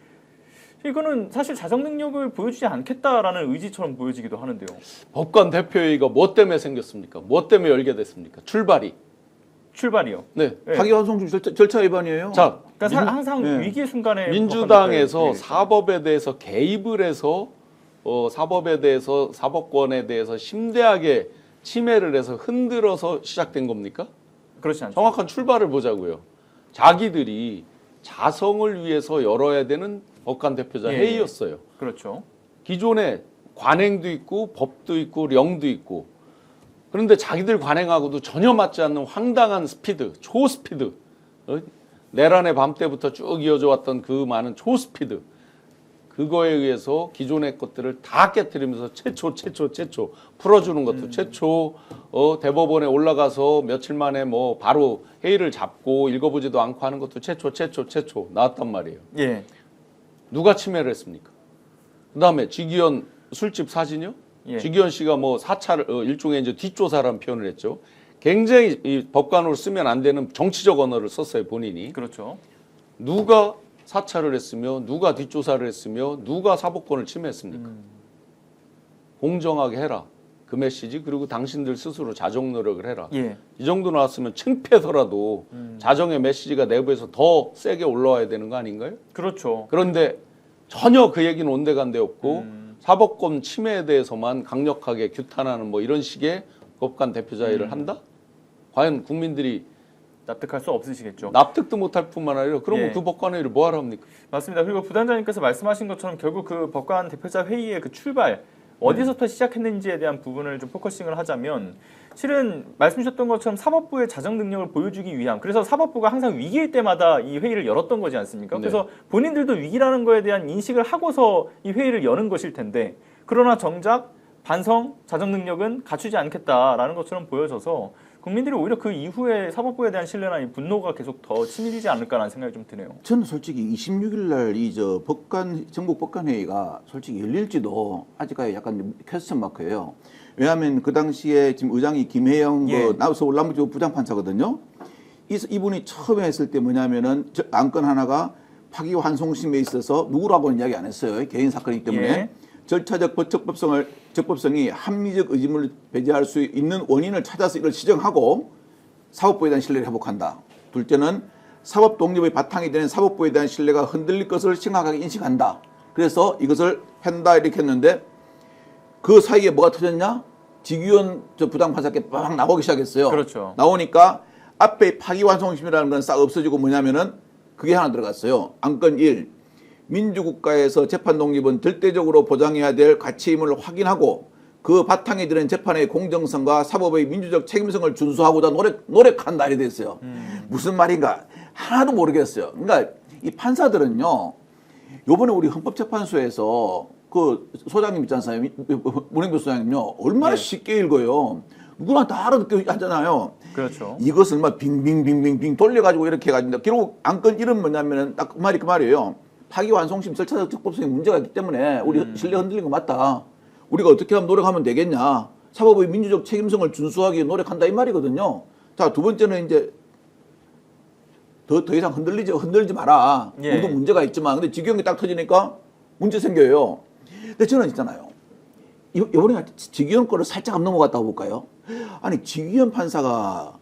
S1: 이거는 사실 자정 능력을 보여주지 않겠다라는 의지처럼 보여지기도 하는데요.
S3: 법관 대표회의가 뭐 때문에 생겼습니까? 뭐 때문에 열게 됐습니까?
S1: 출발이요.
S3: 네.
S1: 네.
S2: 파기환송 절차 위반이에요.
S3: 자,
S1: 그러니까 항상
S2: 네.
S1: 위기의 순간에
S3: 민주당에서
S1: 법관 대표의
S3: 사법에 대해서 개입을 해서 사법에 대해서 사법권에 대해서 심대하게 침해를 해서 흔들어서 시작된 겁니까?
S1: 그렇지 않죠.
S3: 정확한 출발을 보자고요. 자기들이 자성을 위해서 열어야 되는 법관 대표자
S1: 예,
S3: 회의였어요.
S1: 그렇죠.
S3: 기존에 관행도 있고 법도 있고 령도 있고 그런데 자기들 관행하고도 전혀 맞지 않는 황당한 스피드, 초스피드 내란의 밤 때부터 쭉 이어져 왔던 그 많은 초스피드 그거에 의해서 기존의 것들을 다 깨뜨리면서 최초 풀어주는 것도 최초 대법원에 올라가서 며칠 만에 뭐 바로 회의를 잡고 읽어보지도 않고 하는 것도 최초 나왔단 말이에요.
S1: 예.
S3: 누가 침해를 했습니까? 그다음에 지기현 술집 사진이요?
S1: 예.
S3: 지기현 씨가 뭐 사찰을 일종의 이제 뒷조사라는 표현을 했죠. 굉장히 이 법관으로 쓰면 안 되는 정치적 언어를 썼어요 본인이.
S1: 그렇죠.
S3: 누가 사찰을 했으며 누가 뒷조사를 했으며 누가 사법권을 침해했습니까? 공정하게 해라. 그 메시지 그리고 당신들 스스로 자정 노력을 해라.
S1: 예.
S3: 이 정도 나왔으면 창피해서라도 자정의 메시지가 내부에서 더 세게 올라와야 되는 거 아닌가요?
S1: 그렇죠.
S3: 그런데 전혀 그 얘기는 온데간데 없고 사법권 침해에 대해서만 강력하게 규탄하는 뭐 이런 식의 법관 대표자회를 한다? 과연 국민들이
S1: 납득할 수 없으시겠죠.
S3: 납득도 못할 뿐만 아니라 그러면
S1: 예.
S3: 그 법관회의를 뭐하러 합니까?
S1: 맞습니다. 그리고 부단장님께서 말씀하신 것처럼 결국 그 법관 대표자 회의의 그 출발 어디서부터 시작했는지에 대한 부분을 좀 포커싱을 하자면 실은 말씀 주셨던 것처럼 사법부의 자정 능력을 보여주기 위함 그래서 사법부가 항상 위기일 때마다 이 회의를 열었던 거지 않습니까?
S3: 네.
S1: 그래서 본인들도 위기라는 거에 대한 인식을 하고서 이 회의를 여는 것일 텐데 그러나 정작 반성, 자정 능력은 갖추지 않겠다라는 것처럼 보여져서 국민들이 오히려 그 이후에 사법부에 대한 신뢰나 이 분노가 계속 더 치밀지 않을까라는 생각이 좀 드네요.
S2: 저는 솔직히 26일 날 이 전국 법관 회의가 솔직히 열릴지도 아직까지 약간 퀘스천 마크예요. 왜냐하면 그 당시에 지금 의장이 김혜영
S1: 예.
S2: 서울 남부지법 부장판사거든요. 이분이 처음에 했을 때 뭐냐면은 안건 하나가 파기환송심에 있어서 누구라고는 이야기 안 했어요. 개인 사건이기 때문에.
S1: 예.
S2: 절차적 적법성이 합리적 의심을 배제할 수 있는 원인을 찾아서 이걸 시정하고 사법부에 대한 신뢰를 회복한다. 둘째는 사법 독립의 바탕이 되는 사법부에 대한 신뢰가 흔들릴 것을 심각하게 인식한다. 그래서 이것을 한다 이렇게 했는데 그 사이에 뭐가 터졌냐? 지기현 부장판사께 막 나오기 시작했어요.
S1: 그렇죠.
S2: 나오니까 앞에 파기환송심이라는 건 싹 없어지고 뭐냐면은 그게 하나 들어갔어요. 안건 1. 민주국가에서 재판 독립은 절대적으로 보장해야 될 가치임을 확인하고 그 바탕에 드는 재판의 공정성과 사법의 민주적 책임성을 준수하고자 노력한다 이래 됐어요. 무슨 말인가 하나도 모르겠어요. 그러니까 이 판사들은요. 요번에 우리 헌법재판소에서 그 소장님 있잖아요. 문행표 소장님요. 얼마나 쉽게 읽어요. 누구나 다 알아듣게 하잖아요.
S1: 그렇죠.
S2: 이것을 막 빙빙빙빙빙 돌려가지고 이렇게 해가지고 결국 안건 이름 뭐냐면은 딱 그 말이 그 말이에요. 파기환송심 절차적 적법성에 문제가 있기 때문에 우리 신뢰 흔들린 거 맞다. 우리가 어떻게 하면 노력하면 되겠냐. 사법의 민주적 책임성을 준수하기 위해 노력한다 이 말이거든요. 자, 두 번째는 이제 더 이상 흔들지 마라.
S1: 예.
S2: 우리도 문제가 있지만 근데 지경이 딱 터지니까 문제 생겨요. 근데 저는 있잖아요. 이번에 지기현 거를 살짝 앞 넘어갔다고 볼까요? 아니 지기현 판사가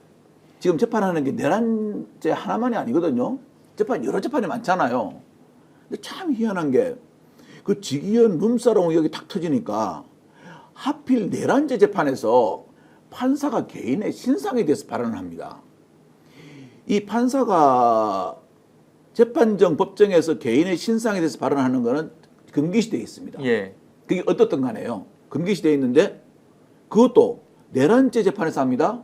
S2: 지금 재판하는 게 내란죄 하나만이 아니거든요. 여러 재판이 많잖아요. 근데 참 희한한 게 그 직위원 룸사롱 의혹이 탁 터지니까 하필 내란죄 재판에서 판사가 개인의 신상에 대해서 발언을 합니다. 이 판사가 재판정 법정에서 개인의 신상에 대해서 발언하는 거는 금기시되어 있습니다.
S1: 예.
S2: 그게 어떻든 간에요. 금기시되어 있는데 그것도 내란죄 재판에서 합니다.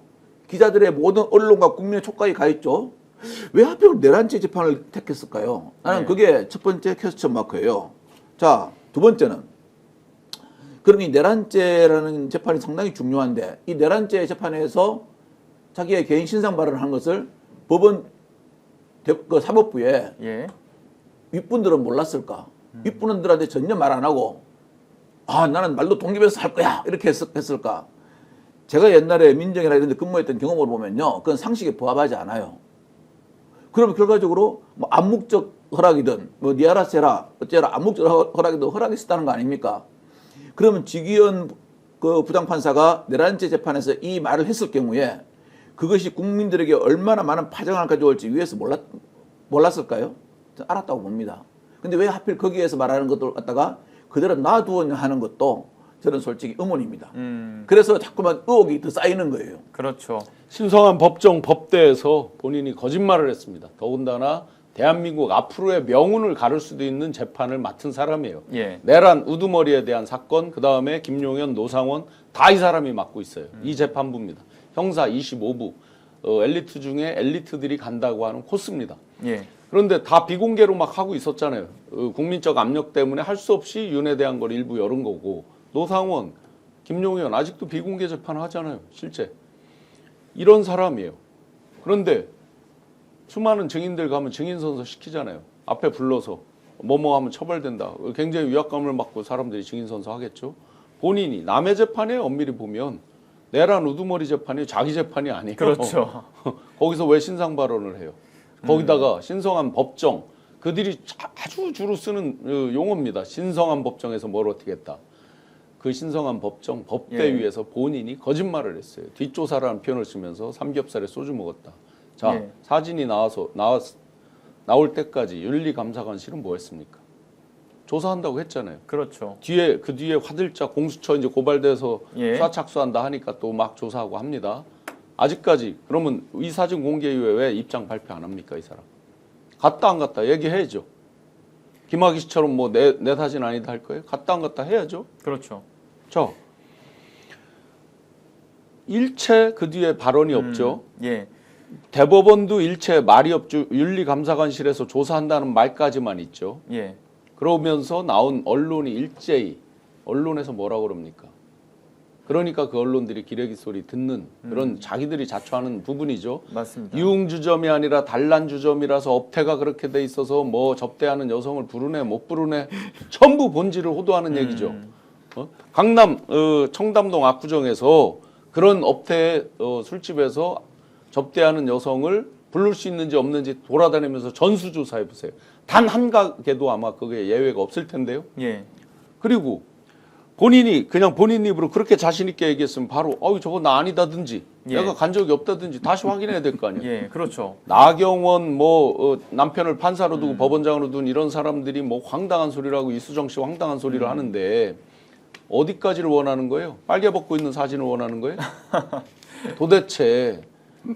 S2: 기자들의 모든 언론과 국민의 촉각이 가 있죠. 왜 하필 내란죄 재판을 택했을까요? 나는
S1: 네.
S2: 그게 첫 번째 퀘스천 마크예요. 자, 두 번째는 그럼 이 내란죄라는 재판이 상당히 중요한데 이 내란죄 재판에서 자기의 개인 신상 발언을 한 것을 법원 그 사법부에
S1: 예.
S2: 윗분들은 몰랐을까? 윗분들한테 전혀 말 안 하고 아 나는 말도 독립해서 할 거야 이렇게 했을까? 제가 옛날에 민정이나 이런 데 근무했던 경험을 보면요. 그건 상식에 부합하지 않아요. 그럼 결과적으로 뭐 암묵적 허락이든 뭐 니 알아서 해라 어째라 암묵적 허락이든 허락이 있었다는 거 아닙니까? 그러면 직위원 그 부장판사가 내란죄 재판에서 이 말을 했을 경우에 그것이 국민들에게 얼마나 많은 파장을 가져올지 위해서 몰랐을까요? 저는 알았다고 봅니다. 근데 왜 하필 거기에서 말하는 것들 갖다가 그대로 놔두었냐 하는 것도 저는 솔직히 의문입니다. 그래서 자꾸만 의혹이 더 쌓이는 거예요.
S1: 그렇죠.
S3: 신성한 법정 법대에서 본인이 거짓말을 했습니다. 더군다나 대한민국 앞으로의 명운을 가를 수도 있는 재판을 맡은 사람이에요.
S1: 예.
S3: 내란 우두머리에 대한 사건, 그 다음에 김용현, 노상원 다 이 사람이 맡고 있어요. 이 재판부입니다. 형사 25부 엘리트 중에 엘리트들이 간다고 하는 코스입니다.
S1: 예.
S3: 그런데 다 비공개로 막 하고 있었잖아요. 국민적 압력 때문에 할 수 없이 윤회대한 걸 일부 열은 거고 노상원, 김용현 아직도 비공개 재판을 하잖아요. 실제. 이런 사람이에요. 그런데 수많은 증인들 가면 증인선서 시키잖아요. 앞에 불러서 뭐뭐 하면 처벌된다. 굉장히 위압감을 받고 사람들이 증인선서 하겠죠. 본인이 남의 재판에 엄밀히 보면 내란 우두머리 재판이 자기 재판이 아니에요.
S1: 그렇죠.
S3: 거기서 왜 신상 발언을 해요? 거기다가 신성한 법정, 그들이 아주 주로 쓰는 용어입니다. 신성한 법정에서 뭘 어떻게 했다. 그 신성한 법정, 법대위에서 본인이 거짓말을 했어요. 뒷조사라는 표현을 쓰면서 삼겹살에 소주 먹었다. 자,
S1: 예.
S3: 사진이 나올 때까지 윤리감사관실은 뭐 했습니까? 조사한다고 했잖아요.
S1: 그렇죠.
S3: 그 뒤에 화들짝 공수처 이제 고발돼서
S1: 예.
S3: 수사 착수한다 하니까 또 막 조사하고 합니다. 아직까지 그러면 이 사진 공개 이후에 왜 입장 발표 안 합니까 이 사람? 갔다 안 갔다 얘기해야죠. 김학의 씨처럼 뭐 내 사진 아니다 할 거예요? 갔다 안 갔다 해야죠.
S1: 그렇죠.
S3: 자, 일체 그 뒤에 발언이 없죠.
S1: 예.
S3: 대법원도 일체 말이 없죠. 윤리감사관실에서 조사한다는 말까지만 있죠.
S1: 예.
S3: 그러면서 나온 언론이 일제히 언론에서 뭐라고 그럽니까? 그러니까 그 언론들이 기레기 소리 듣는 그런 자기들이 자초하는 부분이죠.
S1: 맞습니다.
S3: 유흥주점이 아니라 단란주점이라서 업태가 그렇게 돼 있어서 뭐 접대하는 여성을 부르네 못 부르네 전부 본질을 호도하는 얘기죠. 강남 청담동 압구정에서 그런 업태 술집에서 접대하는 여성을 부를 수 있는지 없는지 돌아다니면서 전수조사해 보세요. 단 한 가게도 아마 그게 예외가 없을 텐데요.
S1: 예.
S3: 그리고 본인이 그냥 본인 입으로 그렇게 자신 있게 얘기했으면 바로 저거 나 아니다든지
S1: 예.
S3: 내가 간 적이 없다든지 다시 확인해야 될 거 아니에요.
S1: 예. 그렇죠.
S3: 나경원 남편을 판사로 두고 법원장으로 둔 이런 사람들이 뭐 황당한 소리라고 이수정 씨 황당한 소리를 하는데 어디까지를 원하는 거예요? 빨개 벗고 있는 사진을 원하는 거예요? 도대체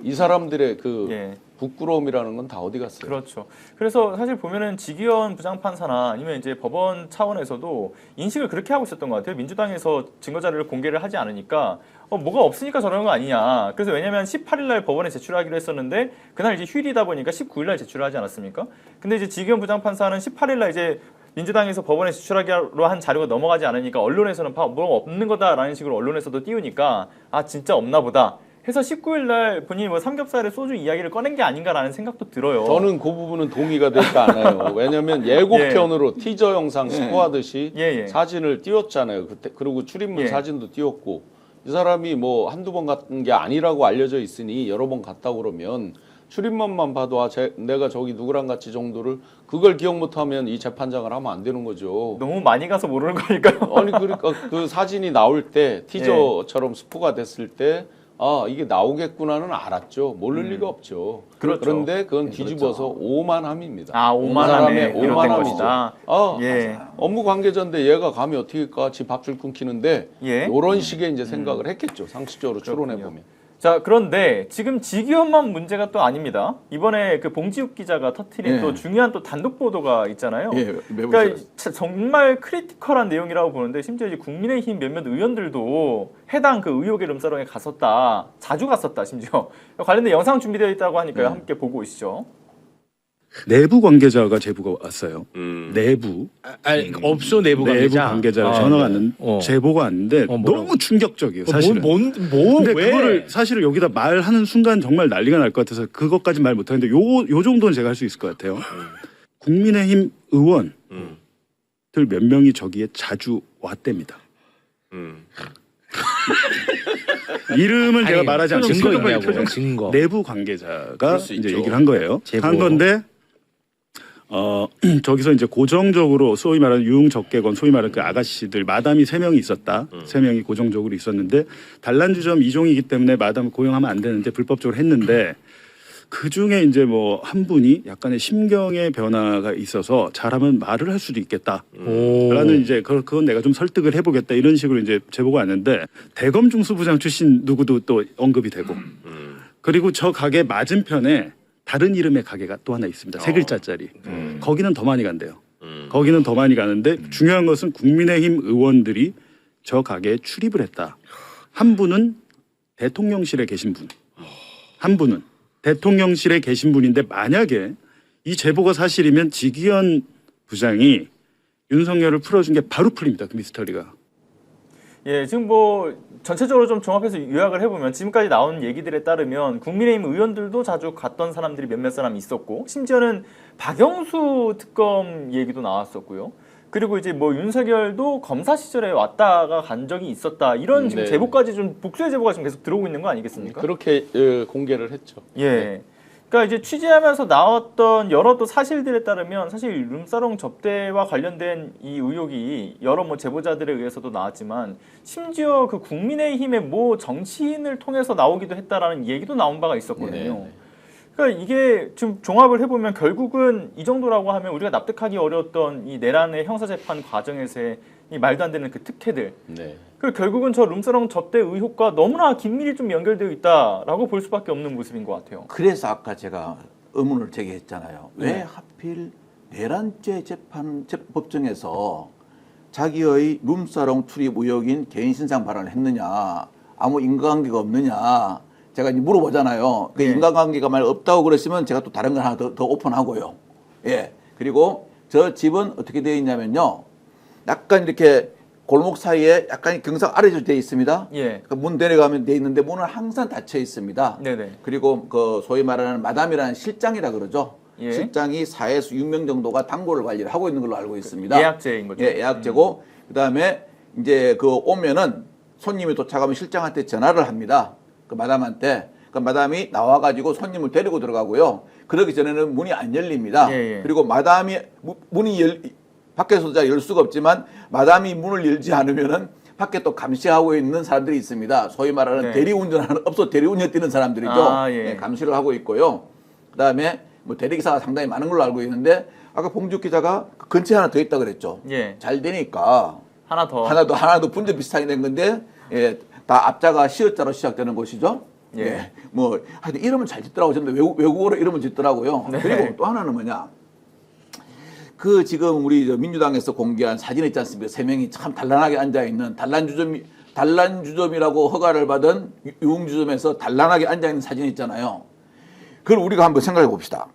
S3: 이 사람들의 그
S1: 예.
S3: 부끄러움이라는 건 다 어디 갔어요?
S1: 그렇죠. 그래서 사실 보면은 직위원 부장판사나 아니면 이제 법원 차원에서도 인식을 그렇게 하고 있었던 것 같아요. 민주당에서 증거 자료를 공개를 하지 않으니까 뭐가 없으니까 저러는 거 아니냐. 그래서 왜냐하면 18일 날 법원에 제출하기로 했었는데 그날 이제 휴일이다 보니까 19일 날 제출을 하지 않았습니까? 근데 이제 직위원 부장판사는 18일 날 이제 민주당에서 법원에 제출하기로 한 자료가 넘어가지 않으니까 언론에서는 뭐가 없는 거다라는 식으로 언론에서도 띄우니까 아 진짜 없나 보다. 해서 19일 날 본인이 뭐 삼겹살에 소주 이야기를 꺼낸 게 아닌가라는 생각도 들어요.
S3: 저는 그 부분은 동의가 되지 않아요. 왜냐하면 예고편으로 티저 영상 스포하듯이 사진을 띄웠잖아요. 그때 그리고 출입문 사진도 띄웠고 이 사람이 뭐 한두 번 갔던 게 아니라고 알려져 있으니 여러 번 갔다고 그러면 출입문만 봐도 내가 저기 누구랑 같이 정도를 그걸 기억 못하면 이 재판장을 하면 안 되는 거죠.
S1: 너무 많이 가서 모르는 거니까요.
S3: 아니 그러니까 그 사진이 나올 때 티저처럼 스포가 됐을 때 이게 나오겠구나는 알았죠. 모를 리가 없죠.
S1: 그렇죠.
S3: 그런데 그건 뒤집어서 오만함입니다.
S1: 아, 오만함에 비롯된
S3: 오만함이죠.
S1: 것이다.
S3: 예. 업무 관계자인데 얘가 감히 어떻게 가? 지 밥줄 끊기는데
S1: 예.
S3: 이런 식의 이제 생각을 했겠죠. 상식적으로 추론해 보면.
S1: 자, 그런데 지금 직위원만 문제가 또 아닙니다. 이번에 그 봉지욱 기자가 터뜨린
S2: 예.
S1: 또 중요한 또 단독 보도가 있잖아요.
S2: 예, 매우
S1: 그러니까 정말 크리티컬한 내용이라고 보는데 심지어 이제 국민의힘 몇몇 의원들도 해당 그 의혹의 룸사롱에 갔었다. 자주 갔었다, 심지어. 관련된 영상 준비되어 있다고 하니까요. 함께 보고 오시죠.
S4: 내부 관계자가 제보가 왔어요. 내부
S5: 업소 내부
S4: 내부
S5: 관계자.
S4: 관계자가 전화가 왔는
S5: 네.
S4: 제보가 왔는데
S5: 뭐라고?
S4: 너무 충격적이에요. 사실은. 근데
S5: 왜?
S4: 그거를 사실은 여기다 말하는 순간 정말 난리가 날 것 같아서 그것까지 말 못하는데 요 정도는 제가 할 수 있을 것 같아요. 국민의힘 의원들 몇 명이 저기에 자주 왔답니다. 이름을 제가 말하지 않고
S5: 증거
S4: 표정을
S5: 있냐고 증거.
S4: 내부 관계자가
S3: 그럴 수
S4: 이제
S3: 있죠.
S4: 얘기를 한 거예요.
S5: 제보.
S4: 한 건데 저기서 이제 고정적으로 소위 말하는 유흥적개건 소위 말하는 그 아가씨들 마담이 3명이 있었다. 3명이 고정적으로 있었는데 단란주점 이종이기 때문에 마담 고용하면 안 되는데 불법적으로 했는데 그 중에 이제 뭐 한 분이 약간의 심경의 변화가 있어서 잘하면 말을 할 수도 있겠다. 라는 이제 그건 내가 좀 설득을 해보겠다 이런 식으로 이제 제보가 왔는데 대검 중수부장 출신 누구도 또 언급이 되고 그리고 저 가게 맞은편에 다른 이름의 가게가 또 하나 있습니다. 3글자짜리. 거기는 더 많이 간대요. 거기는 더 많이 가는데 중요한 것은 국민의힘 의원들이 저 가게에 출입을 했다. 한 분은 대통령실에 계신 분. 한 분은 대통령실에 계신 분인데 만약에 이 제보가 사실이면 지기현 부장이 윤석열을 풀어준 게 바로 풀립니다. 그 미스터리가.
S1: 예, 지금 뭐 전체적으로 좀 종합해서 요약을 해보면 지금까지 나온 얘기들에 따르면 국민의힘 의원들도 자주 갔던 사람들이 몇몇 사람 있었고 심지어는 박영수 특검 얘기도 나왔었고요. 그리고 이제 뭐 윤석열도 검사 시절에 왔다가 간 적이 있었다 이런 지금
S3: 네.
S1: 제보까지 좀 복수의 제보가 지금 계속 들어오고 있는 거 아니겠습니까?
S3: 그렇게 공개를 했죠.
S1: 예. 그러니까 이제 취재하면서 나왔던 여러 또 사실들에 따르면 사실 룸사롱 접대와 관련된 이 의혹이 여러 뭐 제보자들에 의해서도 나왔지만 심지어 그 국민의힘의 모 정치인을 통해서 나오기도 했다라는 얘기도 나온 바가 있었거든요.
S3: 네.
S1: 그러니까 이게 지금 종합을 해보면 결국은 이 정도라고 하면 우리가 납득하기 어려웠던 이 내란의 형사재판 과정에서의 이 말도 안 되는 그 특혜들.
S3: 네.
S1: 그 결국은 저 룸사롱 접대 의혹과 너무나 긴밀히 좀 연결되어 있다라고 볼 수밖에 없는 모습인 것 같아요.
S2: 그래서 아까 제가 의문을 제기했잖아요. 왜 하필 내란죄 재판 법정에서 자기의 룸사롱 출입 의혹인 개인 신상 발언을 했느냐, 아무 인과관계가 없느냐, 제가 이제 물어보잖아요. 그
S1: 네.
S2: 인과관계가 만약 없다고 그러시면 제가 또 다른 걸 하나 더 오픈하고요. 예. 그리고 저 집은 어떻게 되어 있냐면요. 약간 이렇게 골목 사이에 약간 경사가 아래로 되어 있습니다.
S1: 예.
S2: 그 문 내려가면 되어 있는데 문은 항상 닫혀 있습니다.
S1: 네네.
S2: 그리고 그 소위 말하는 마담이라는 실장이라 그러죠.
S1: 예.
S2: 실장이 4에서 6명 정도가 단골 관리를 하고 있는 걸로 알고 있습니다.
S1: 예약제인 거죠.
S2: 예, 예약제고 그다음에 이제 그 오면은 손님이 도착하면 실장한테 전화를 합니다. 그 마담한테. 그 마담이 나와가지고 손님을 데리고 들어가고요. 그러기 전에는 문이 안 열립니다.
S1: 예, 예.
S2: 그리고 마담이 문이 밖에서 잘 열 수가 없지만 마담이 문을 열지 않으면은 밖에 또 감시하고 있는 사람들이 있습니다. 소위 말하는
S1: 네.
S2: 대리운전하는 업소 대리운전 뛰는 사람들이죠.
S1: 아, 예.
S2: 예, 감시를 하고 있고요. 그다음에 뭐 대리기사가 상당히 많은 걸로 알고 있는데 아까 봉지욱 기자가 그 근처에 하나 더 있다 그랬죠.
S1: 예.
S2: 잘 되니까
S1: 하나 더.
S2: 하나 더 분점 비슷하게 된 건데 예, 다 앞자가 시어자로 시작되는 것이죠.
S1: 예.
S2: 뭐 하여튼 이름을 잘 짓더라고요. 저는 외국어로 이름을 짓더라고요.
S1: 네.
S2: 그리고 또 하나는 뭐냐. 그 지금 우리 저 민주당에서 공개한 사진 있지 않습니까? 3명이 참 단란하게 앉아 있는 단란주점이라고 허가를 받은 유흥주점에서 단란하게 앉아 있는 사진 있잖아요. 그걸 우리가 한번 생각해 봅시다.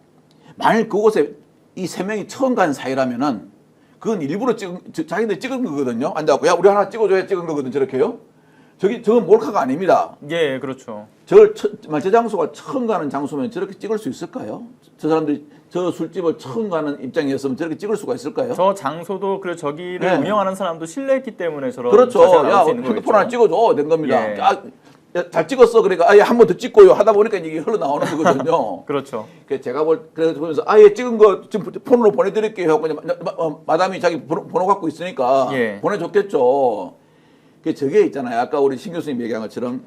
S2: 만일 그곳에 이 3명이 처음 간 사이라면은 그건 일부러 자기들 찍은 거거든요. 앉아갖고 야 우리 하나 찍어줘야 찍은 거거든 저렇게요. 저건 몰카가 아닙니다.
S1: 예, 그렇죠.
S2: 저 장소가 처음 가는 장소면 저렇게 찍을 수 있을까요? 저 사람들이 저 술집을 처음 가는 입장이었으면 저렇게 찍을 수가 있을까요?
S1: 저 장소도 그리고 저기를
S2: 네.
S1: 운영하는 사람도 신뢰했기 때문에 저런
S2: 그렇죠.
S1: 자세가 나올
S2: 야
S1: 수 있는
S2: 핸드폰
S1: 거겠죠.
S2: 하나 찍어줘 된 겁니다.
S1: 예.
S2: 야, 잘 찍었어. 그러니까 아예 한 번 더 찍고요. 하다 보니까 이게 흘러 나오는 거거든요.
S1: 그렇죠.
S2: 그래서 제가 그래서 보면서 아예 찍은 거 지금 폰으로 보내드릴게요 하고 그냥 마담이 자기 번호 갖고 있으니까
S1: 예.
S2: 보내줬겠죠. 저게 있잖아요. 아까 우리 신 교수님 얘기한 것처럼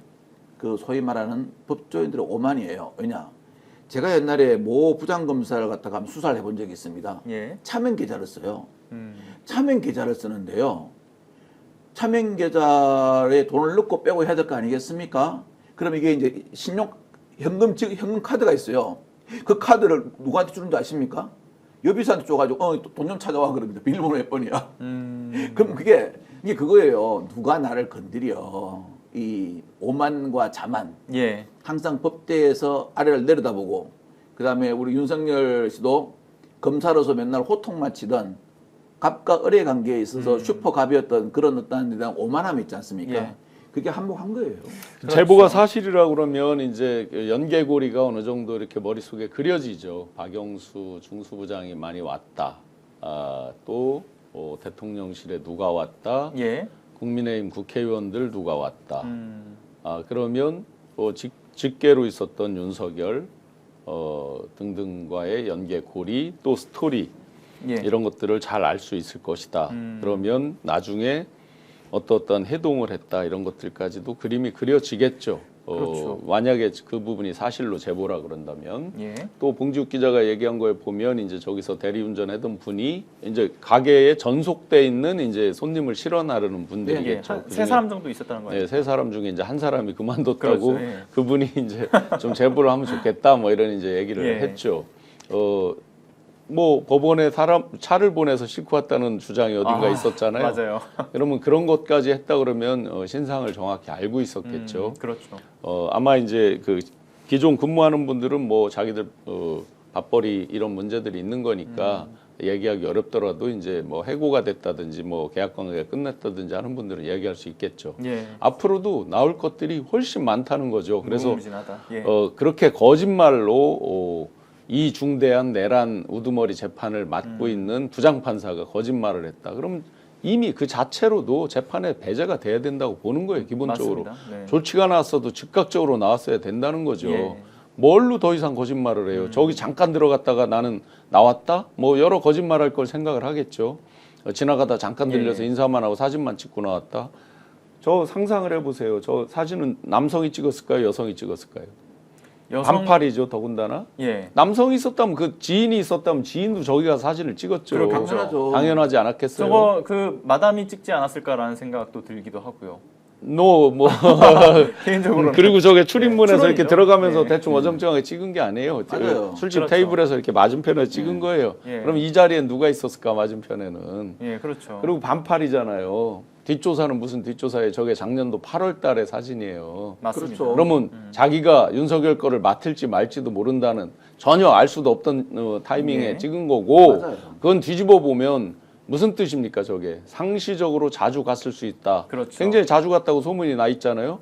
S2: 그 소위 말하는 법조인들의 오만이에요. 왜냐? 제가 옛날에 모 부장검사를 갖다가 수사를 해본 적이 있습니다.
S1: 예.
S2: 차명 계좌를 써요. 차명 계좌를 쓰는데요. 차명 계좌에 돈을 넣고 빼고 해야 될 거 아니겠습니까? 그럼 이게 이제 현금 카드가 있어요. 그 카드를 누구한테 주는지 아십니까? 여비사한테 줘가지고 돈 좀 찾아와 그럽니다. 비밀번호 몇 번이야. 그럼 이게 그거예요. 누가 나를 건드려. 이 오만과 자만.
S1: 예.
S2: 항상 법대에서 아래를 내려다보고 그다음에 우리 윤석열 씨도 검사로서 맨날 호통만 치던 갑과 을의 관계에 있어서 슈퍼갑이었던 그런 어떤 데 대한 오만함이 있지 않습니까?
S1: 예.
S2: 그게 한몫한 거예요.
S3: 제보가 사실이라 그러면 이제 연계고리가 어느 정도 이렇게 머릿속에 그려지죠. 박영수 중수부장이 많이 왔다. 또 대통령실에 누가 왔다.
S1: 예.
S3: 국민의힘 국회의원들 누가 왔다. 그러면 직계로 있었던 윤석열 등등과의 연계고리 또 스토리
S1: 예.
S3: 이런 것들을 잘 알 수 있을 것이다. 그러면 나중에 어떤 해동을 했다 이런 것들까지도 그림이 그려지겠죠.
S1: 그렇죠.
S3: 만약에 그 부분이 사실로 제보라 그런다면
S1: 예.
S3: 또 봉지욱 기자가 얘기한 거에 보면 이제 저기서 대리운전하던 분이 이제 가게에 전속돼 있는 이제 손님을 실어 나르는
S1: 예.
S3: 분들이겠죠.
S1: 한 세 사람 정도 있었다는 거예요.
S3: 네, 세 사람 중에 이제 한 사람이 그만뒀다고
S1: 그렇죠, 예.
S3: 그분이 이제 좀 제보를 하면 좋겠다 뭐 이런 이제 얘기를
S1: 예.
S3: 했죠. 뭐 법원에 차를 보내서 싣고 왔다는 주장이 어딘가 있었잖아요.
S1: 맞아요.
S3: 그러면 그런 것까지 했다 그러면 신상을 정확히 알고 있었겠죠.
S1: 그렇죠.
S3: 아마 이제 그 기존 근무하는 분들은 뭐 자기들 밥벌이 이런 문제들이 있는 거니까 얘기하기 어렵더라도 이제 뭐 해고가 됐다든지 뭐 계약 관계가 끝났다든지 하는 분들은 얘기할 수 있겠죠.
S1: 예.
S3: 앞으로도 나올 것들이 훨씬 많다는 거죠. 그래서
S1: 무궁무진하다. 예.
S3: 그렇게 거짓말로 이 중대한 내란 우두머리 재판을 맡고 있는 부장판사가 거짓말을 했다. 그럼 이미 그 자체로도 재판에 배제가 돼야 된다고 보는 거예요. 기본적으로.
S1: 맞습니다. 네.
S3: 조치가 나왔어도 즉각적으로 나왔어야 된다는 거죠.
S1: 예.
S3: 뭘로 더 이상 거짓말을 해요. 저기 잠깐 들어갔다가 나는 나왔다? 뭐 여러 거짓말할 걸 생각을 하겠죠. 지나가다 잠깐 들려서
S1: 예.
S3: 인사만 하고 사진만 찍고 나왔다. 저 상상을 해보세요. 저 사진은 남성이 찍었을까요? 여성이 찍었을까요? 반팔이죠, 더군다나.
S1: 예.
S3: 남성이 있었다면 그 지인이 있었다면 지인도 저기 가서 사진을 찍었죠.
S1: 그렇겠죠.
S2: 당연하죠.
S3: 당연하지 않았겠어요.
S1: 저거 그 마담이 찍지 않았을까라는 생각도 들기도 하고요.
S3: 뭐
S1: 개인적으로
S3: 그리고 저게 출입문에서 이렇게
S1: 출연이죠.
S3: 들어가면서
S1: 예.
S3: 대충 어정쩡하게 찍은 게 아니에요.
S2: 맞아요.
S3: 술집
S1: 그렇죠.
S3: 테이블에서 이렇게 맞은편에 찍은 거예요.
S1: 예.
S3: 그럼 이 자리에 누가 있었을까 맞은편에는.
S1: 예, 그렇죠.
S3: 그리고 반팔이잖아요. 뒷조사는 무슨 뒷조사에 저게 작년도 8월 달의 사진이에요.
S1: 맞습니다.
S2: 그렇죠.
S3: 그러면 자기가 윤석열 거를 맡을지 말지도 모른다는 전혀 알 수도 없던 타이밍에
S1: 예.
S3: 찍은 거고
S2: 맞아요.
S3: 그건 뒤집어 보면 무슨 뜻입니까 저게 상시적으로 자주 갔을 수 있다.
S1: 그렇죠.
S3: 굉장히 자주 갔다고 소문이 나 있잖아요.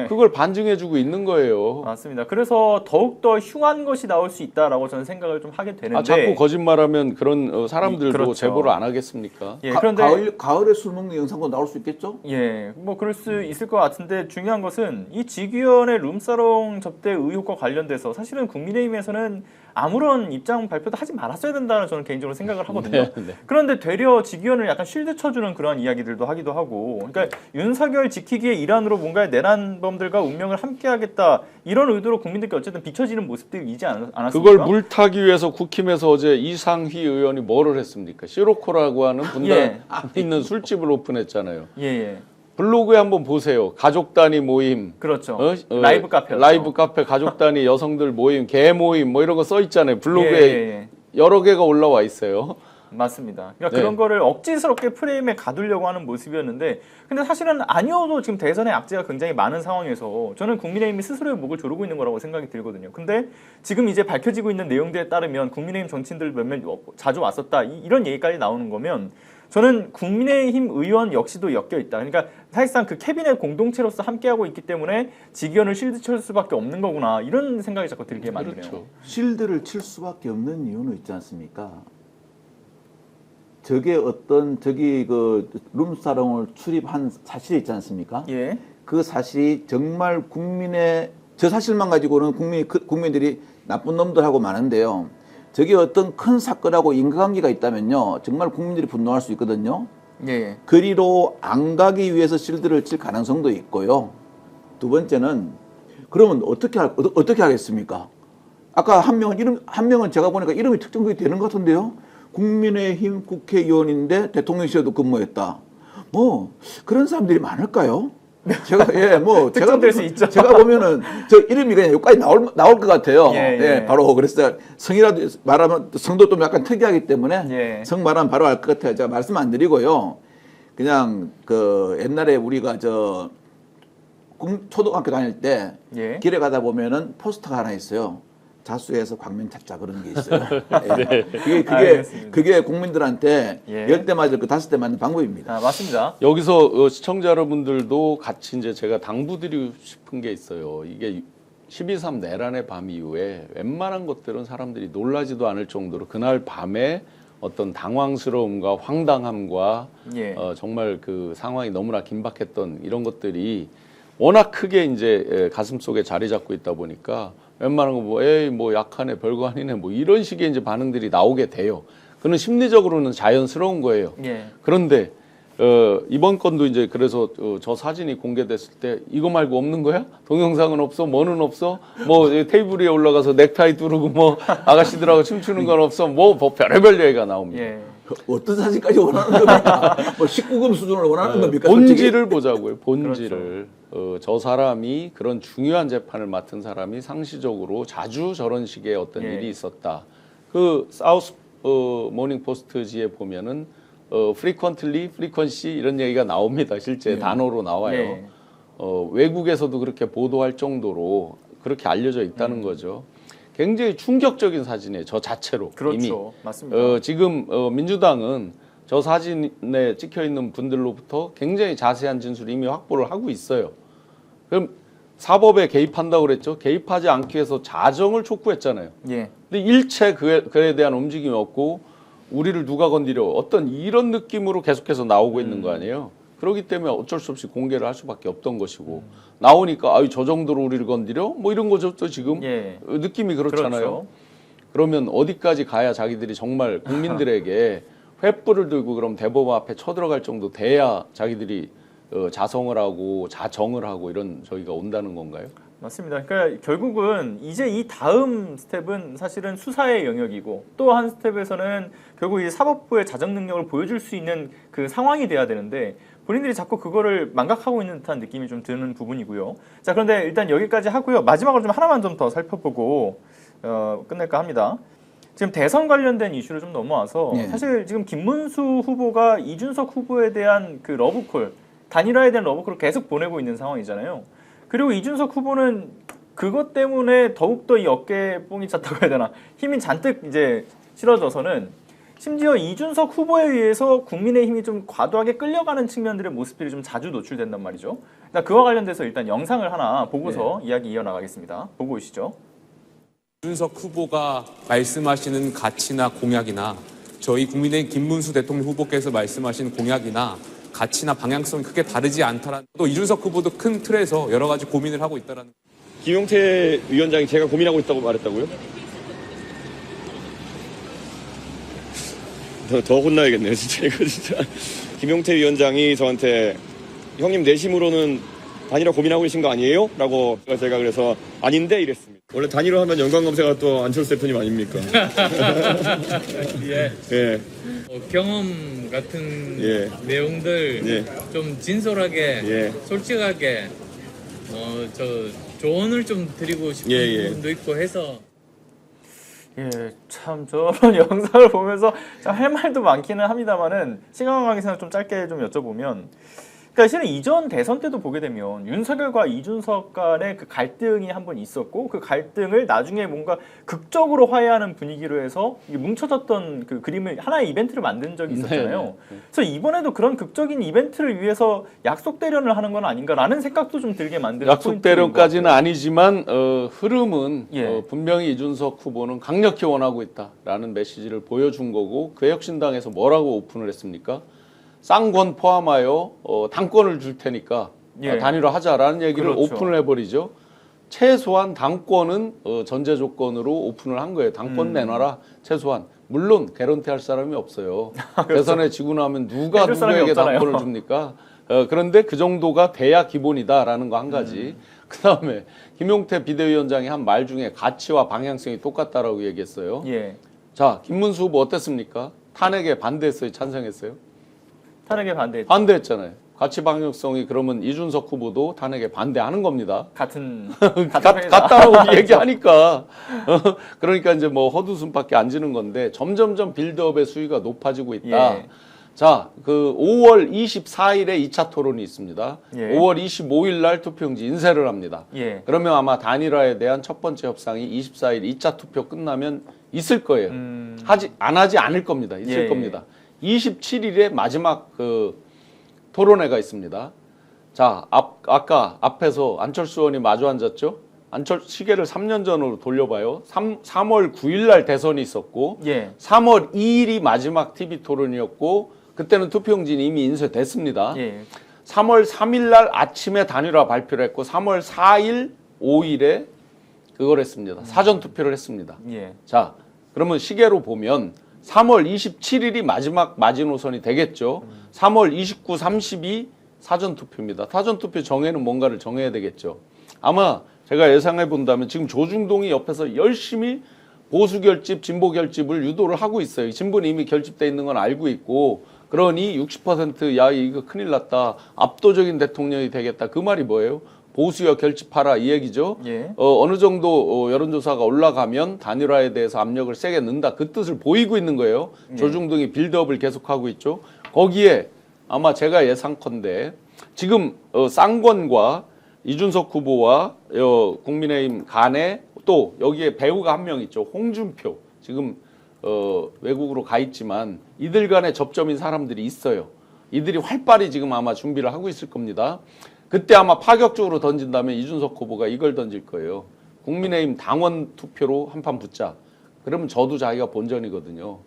S3: 그걸 반증해주고 있는 거예요.
S1: 맞습니다. 그래서 더욱더 흉한 것이 나올 수 있다라고 저는 생각을 좀 하게 되는데
S3: 자꾸 거짓말하면 그런 사람들도
S1: 그렇죠.
S3: 제보를 안 하겠습니까?
S1: 예, 그런데
S2: 가을에 술 먹는 영상도 나올 수 있겠죠?
S1: 예, 뭐 그럴 수 있을 것 같은데 중요한 것은 이 직위원의 룸사롱 접대 의혹과 관련돼서 사실은 국민의힘에서는 아무런 입장 발표도 하지 말았어야 된다는 저는 개인적으로 생각을 하거든요.
S3: 네.
S1: 그런데 되려 직위원을 약간 쉴드 쳐주는 그런 이야기들도 하기도 하고, 그러니까 윤석열 지키기의 일환으로 뭔가 내란범들과 운명을 함께하겠다 이런 의도로 국민들께 어쨌든 비춰지는 모습들이지 않았습니까?
S3: 그걸 물타기 위해서 국힘에서 어제 이상휘 의원이 뭐를 했습니까? 시로코라고 하는 분당
S1: 예.
S3: 있는 술집을 오픈했잖아요.
S1: 예, 예,
S3: 블로그에 한번 보세요. 가족 단위 모임,
S1: 그렇죠. 라이브 카페,
S3: 라이브 카페 가족 단위 여성들 모임, 개 모임 뭐 이런 거 써 있잖아요. 블로그에
S1: 예.
S3: 여러 개가 올라와 있어요.
S1: 맞습니다. 그러니까
S3: 네.
S1: 그런 거를 억지스럽게 프레임에 가두려고 하는 모습이었는데, 근데 사실은 아니어도 지금 대선의 악재가 굉장히 많은 상황에서 저는 국민의힘이 스스로의 목을 조르고 있는 거라고 생각이 들거든요. 근데 지금 이제 밝혀지고 있는 내용들에 따르면 국민의힘 정치인들 몇몇 자주 왔었다 이런 얘기까지 나오는 거면 저는 국민의힘 의원 역시도 엮여 있다. 그러니까 사실상 그 캐비넷 공동체로서 함께하고 있기 때문에 직위원을 실드 칠 수밖에 없는 거구나 이런 생각이 자꾸 들게 만드네요.
S3: 그렇죠.
S2: 실드를 칠 수밖에 없는 이유는 있지 않습니까? 저게 저기 그 룸사롱을 출입한 사실이 있지 않습니까?
S1: 예.
S2: 그 사실이 정말 저 사실만 가지고는 국민들이 나쁜 놈들하고 많은데요. 저게 어떤 큰 사건하고 인과관계가 있다면요. 정말 국민들이 분노할 수 있거든요.
S1: 예.
S2: 그리로 안 가기 위해서 실드를 칠 가능성도 있고요. 두 번째는 그러면 어떻게 하겠습니까? 아까 한 명은 제가 보니까 이름이 특정이 되는 것 같은데요. 국민의힘 국회의원인데 대통령실에도 근무했다. 뭐 그런 사람들이 많을까요?
S1: 특정될 수 있죠.
S2: 제가 보면은 저 이름이 그냥 여기까지 나올 것 같아요.
S1: 예.
S2: 바로 그래서 성이라도 말하면 성도 좀 약간 특이하기 때문에
S1: 예.
S2: 성 말하면 바로 알 것 같아요. 제가 말씀 안 드리고요. 그냥 그 옛날에 우리가 초등학교 다닐 때
S1: 예.
S2: 길에 가다 보면은 포스터가 하나 있어요. 자수해서 광명 찾자 그런 게 있어요.
S1: 알겠습니다.
S2: 그게 국민들한테
S1: 예.
S2: 10대 맞을 거 5대 맞는 방법입니다.
S1: 아, 맞습니다.
S3: 여기서 시청자 여러분들도 같이 이제 제가 당부드리고 싶은 게 있어요. 이게 12.3 내란의 밤 이후에 웬만한 것들은 사람들이 놀라지도 않을 정도로 그날 밤에 어떤 당황스러움과 황당함과
S1: 예.
S3: 정말 그 상황이 너무나 긴박했던 이런 것들이 워낙 크게 이제 가슴 속에 자리 잡고 있다 보니까 웬만한 거 뭐 에이 뭐 약하네 별거 아니네 뭐 이런 식의 이제 반응들이 나오게 돼요. 그는 심리적으로는 자연스러운 거예요.
S1: 예.
S3: 그런데 이번 건도 이제 그래서 저 사진이 공개됐을 때 이거 말고 없는 거야? 동영상은 없어? 뭐는 없어? 뭐 테이블 위에 올라가서 넥타이 두르고 뭐 아가씨들하고 춤추는 건 없어? 뭐 별의별 얘기가 나옵니다.
S1: 예.
S2: 어떤 사진까지 원하는 겁니까? 뭐 19금 수준을 원하는 겁니까?
S3: 본질을 보자고요. 본질을. 저 사람이 그런 중요한 재판을 맡은 사람이 상시적으로 자주 저런 식의 어떤
S1: 예.
S3: 일이 있었다. 그 사우스 모닝 포스트지에 보면은 frequency 이런 얘기가 나옵니다. 실제 단어로 나와요.
S1: 예.
S3: 외국에서도 그렇게 보도할 정도로 그렇게 알려져 있다는 거죠. 굉장히 충격적인 사진이에요. 저 자체로
S1: 그렇죠.
S3: 이미.
S1: 맞습니다.
S3: 지금 민주당은 저 사진에 찍혀 있는 분들로부터 굉장히 자세한 진술을 이미 확보를 하고 있어요. 그럼 사법에 개입한다고 그랬죠. 개입하지 않기 위해서 자정을 촉구했잖아요.
S1: 예.
S3: 근데 일체 그에 대한 움직임이 없고 우리를 누가 건드려 어떤 이런 느낌으로 계속해서 나오고 있는 거 아니에요. 그렇기 때문에 어쩔 수 없이 공개를 할 수밖에 없던 것이고 나오니까 아유 저 정도로 우리를 건드려? 뭐 이런 거죠 또 지금
S1: 예.
S3: 느낌이 그렇잖아요.
S1: 그렇죠.
S3: 그러면 어디까지 가야 자기들이 정말 국민들에게 횃불을 들고 그럼 대법원 앞에 쳐들어갈 정도 돼야 자기들이 자성을 하고 자정을 하고 이런 저희가 온다는 건가요?
S1: 맞습니다. 그러니까 결국은 이제 이 다음 스텝은 사실은 수사의 영역이고 또 한 스텝에서는 결국 이제 사법부의 자정 능력을 보여줄 수 있는 그 상황이 돼야 되는데 본인들이 자꾸 그거를 망각하고 있는 듯한 느낌이 좀 드는 부분이고요. 자, 그런데 일단 여기까지 하고요. 마지막으로 좀 하나만 좀 더 살펴보고 끝낼까 합니다. 지금 대선 관련된 이슈로 좀 넘어와서
S2: 네.
S1: 사실 지금 김문수 후보가 이준석 후보에 대한 그 러브콜, 단일화에 대한 러브콜을 계속 보내고 있는 상황이잖아요. 그리고 이준석 후보는 그것 때문에 더욱더 이 어깨에 뽕이 찼다고 해야 되나 힘이 잔뜩 이제 실어져서는 심지어 이준석 후보에 의해서 국민의힘이 좀 과도하게 끌려가는 측면들의 모습들이 좀 자주 노출된단 말이죠. 일단 그와 관련돼서 일단 영상을 하나 보고서 이야기 이어나가겠습니다. 보고 오시죠.
S5: 이준석 후보가 말씀하시는 가치나 공약이나 저희 국민의힘 김문수 대통령 후보께서 말씀하시는 공약이나 가치나 방향성이 크게 다르지 않다라는 또 이준석 후보도 큰 틀에서 여러 가지 고민을 하고 있다라는.
S6: 김용태 위원장이 제가 고민하고 있다고 말했다고요? 더 혼나야겠네요, 진짜 이거 진짜. 김용태 위원장이 저한테 형님 내심으로는 단일화 고민하고 계신 거 아니에요? 라고 제가 그래서 아닌데 이랬습니다. 원래 단일화 하면 연관 검색가 또 안철수 대표님 아닙니까?
S7: 예.
S6: 예.
S7: 경험 같은
S6: 예.
S7: 내용들
S6: 예.
S7: 좀 진솔하게
S6: 예.
S7: 솔직하게 저 조언을 좀 드리고 싶은
S6: 예.
S7: 부분도 있고 해서
S1: 예, 참 저런 영상을 보면서 참 할 말도 많기는 합니다만은 시간 관계상 좀 짧게 좀 여쭤보면, 그러니까 실은 이전 대선 때도 보게 되면 윤석열과 이준석 간의 그 갈등이 한 번 있었고 그 갈등을 나중에 뭔가 극적으로 화해하는 분위기로 해서 이게 뭉쳐졌던 그 그림을 하나의 이벤트를 만든 적이 있었잖아요. 그래서 이번에도 그런 극적인 이벤트를 위해서 약속 대련을 하는 건 아닌가라는 생각도 좀 들게 만드는
S3: 약속 대련까지는 아니지만 흐름은
S1: 예.
S3: 분명히 이준석 후보는 강력히 원하고 있다라는 메시지를 보여준 거고 개혁신당에서 뭐라고 오픈을 했습니까? 쌍권 포함하여 당권을 줄 테니까
S1: 예.
S3: 단일화 하자라는 얘기를
S1: 그렇죠.
S3: 오픈을 해버리죠. 최소한 당권은 전제 조건으로 오픈을 한 거예요. 당권 내놔라 최소한. 물론 개런티 할 사람이 없어요.
S1: 그렇죠.
S3: 대선에 지고 나면 누가
S1: 해줄 사람이
S3: 누구에게
S1: 없잖아요.
S3: 당권을 줍니까? 그런데 그 정도가 돼야 기본이다라는 거 한 가지. 그다음에 김용태 비대위원장이 한 말 중에 가치와 방향성이 똑같다라고 얘기했어요.
S1: 예.
S3: 자, 김문수 후보 어땠습니까? 탄핵에 반대했어요, 찬성했어요?
S1: 탄핵에 반대했죠.
S3: 반대했잖아요. 가치 방향성이 그러면 이준석 후보도 탄핵에 반대하는 겁니다.
S1: 같은
S3: 같다라고 얘기하니까 그러니까 이제 뭐 헛웃음밖에 안 지는 건데 점점점 빌드업의 수위가 높아지고 있다.
S1: 예.
S3: 자, 그 5월 24일에 2차 토론이 있습니다.
S1: 예.
S3: 5월 25일 날 투표용지 인쇄를 합니다.
S1: 예.
S3: 그러면 아마 단일화에 대한 첫 번째 협상이 24일 2차 투표 끝나면 있을 거예요. 안 하지 않을 겁니다. 있을
S1: 예.
S3: 겁니다. 27일에 마지막 그 토론회가 있습니다. 자, 아까 앞에서 안철수 의원이 마주 앉았죠? 시계를 3년 전으로 돌려봐요. 3월 9일 날 대선이 있었고,
S1: 예.
S3: 3월 2일이 마지막 TV 토론이었고, 그때는 투표용지는 이미 인쇄됐습니다.
S1: 예.
S3: 3월 3일 날 아침에 단일화 발표를 했고, 3월 4일, 5일에 그걸 했습니다. 사전 투표를 했습니다.
S1: 예.
S3: 자, 그러면 시계로 보면 3월 27일이 마지막 마지노선이 되겠죠. 3월 29, 30이 사전투표입니다. 사전투표 정회는 뭔가를 정해야 되겠죠. 아마 제가 예상해 본다면 지금 조중동이 옆에서 열심히 보수 결집, 진보 결집을 유도를 하고 있어요. 진보는 이미 결집돼 있는 건 알고 있고, 그러니 60% 야 이거 큰일 났다. 압도적인 대통령이 되겠다. 그 말이 뭐예요? 보수여 결집하라 이 얘기죠.
S1: 예.
S3: 어느 정도 여론조사가 올라가면 단일화에 대해서 압력을 세게 넣는다. 그 뜻을 보이고 있는 거예요.
S1: 예.
S3: 조중동이 빌드업을 계속하고 있죠. 거기에 아마 제가 예상컨대 지금 쌍권과 이준석 후보와 국민의힘 간에 또 여기에 배우가 한 명 있죠. 홍준표. 지금 외국으로 가 있지만 이들 간에 접점인 사람들이 있어요. 이들이 활발히 지금 아마 준비를 하고 있을 겁니다. 그때 아마 파격적으로 던진다면 이준석 후보가 이걸 던질 거예요. 국민의힘 당원 투표로 한판 붙자. 그러면 저도 자기가 본전이거든요.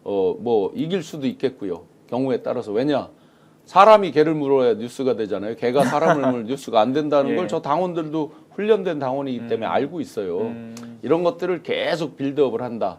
S3: 뭐 이길 수도 있겠고요. 경우에 따라서. 왜냐? 사람이 개를 물어야 뉴스가 되잖아요. 개가 사람을 물면 뉴스가 안 된다는
S1: 예.
S3: 걸 저 당원들도 훈련된 당원이기 때문에 알고 있어요. 이런 것들을 계속 빌드업을 한다.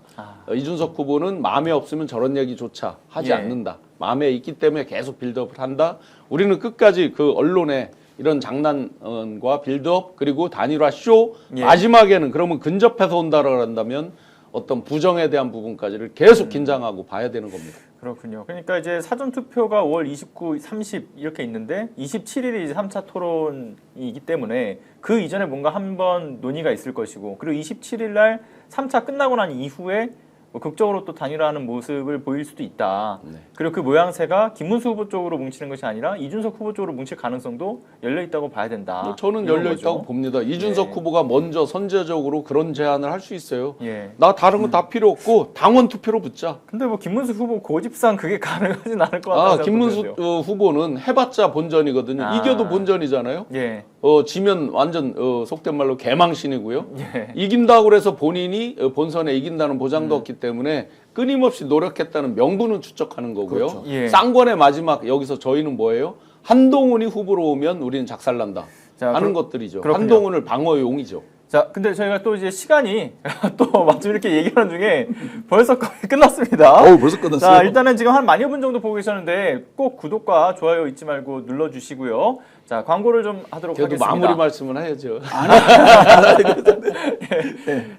S3: 이준석 후보는 마음에 없으면 저런 얘기조차 하지
S1: 예.
S3: 않는다. 마음에 있기 때문에 계속 빌드업을 한다. 우리는 끝까지 그 언론의 이런 장난과 빌드업 그리고 단일화 쇼
S1: 예.
S3: 마지막에는 그러면 근접해서 온다라고 한다면 어떤 부정에 대한 부분까지를 계속 긴장하고 봐야 되는 겁니다.
S1: 그렇군요. 그러니까 이제 사전 투표가 5월 29, 30 이렇게 있는데 27일이 이제 3차 토론이기 때문에 그 이전에 뭔가 한번 논의가 있을 것이고, 그리고 27일 날 3차 끝나고 난 이후에 뭐 극적으로 또 단일화하는 모습을 보일 수도 있다.
S3: 네.
S1: 그리고 그 모양새가 김문수 후보 쪽으로 뭉치는 것이 아니라 이준석 후보 쪽으로 뭉칠 가능성도 열려 있다고 봐야 된다.
S3: 저는
S1: 이런
S3: 열려 있다고
S1: 거죠.
S3: 봅니다. 이준석
S1: 예.
S3: 후보가 먼저 선제적으로 그런 제안을 할 수 있어요.
S1: 예.
S3: 나 다른 거 다 필요 없고 당원 투표로 붙자.
S1: 근데 뭐 김문수 후보 고집상 그게 가능하진 않을 것 같아요.
S3: 김문수 후보는 해봤자 본전이거든요.
S1: 아.
S3: 이겨도 본전이잖아요.
S1: 예.
S3: 지면 완전 속된 말로 개망신이고요.
S1: 예.
S3: 이긴다고 그래서 본인이 본선에 이긴다는 보장도 없기 때문에 끊임없이 노력했다는 명분은 추적하는 거고요.
S2: 그렇죠.
S1: 예.
S3: 쌍권의 마지막 여기서 저희는 뭐예요? 한동훈이 후보로 오면 우리는 작살난다
S1: 자,
S3: 하는 것들이죠.
S1: 그렇군요.
S3: 한동훈을 방어용이죠.
S1: 자, 근데 저희가 또 이제 시간이 또 마침 이렇게 얘기하는 중에 벌써 거의 끝났습니다.
S2: 벌써 끝났어요.
S1: 자, 일단은 지금 한 만여 분 정도 보고 계셨는데 꼭 구독과 좋아요 잊지 말고 눌러주시고요. 자, 광고를 좀 하도록
S3: 그래도
S1: 하겠습니다.
S3: 마무리 말씀은 해야죠.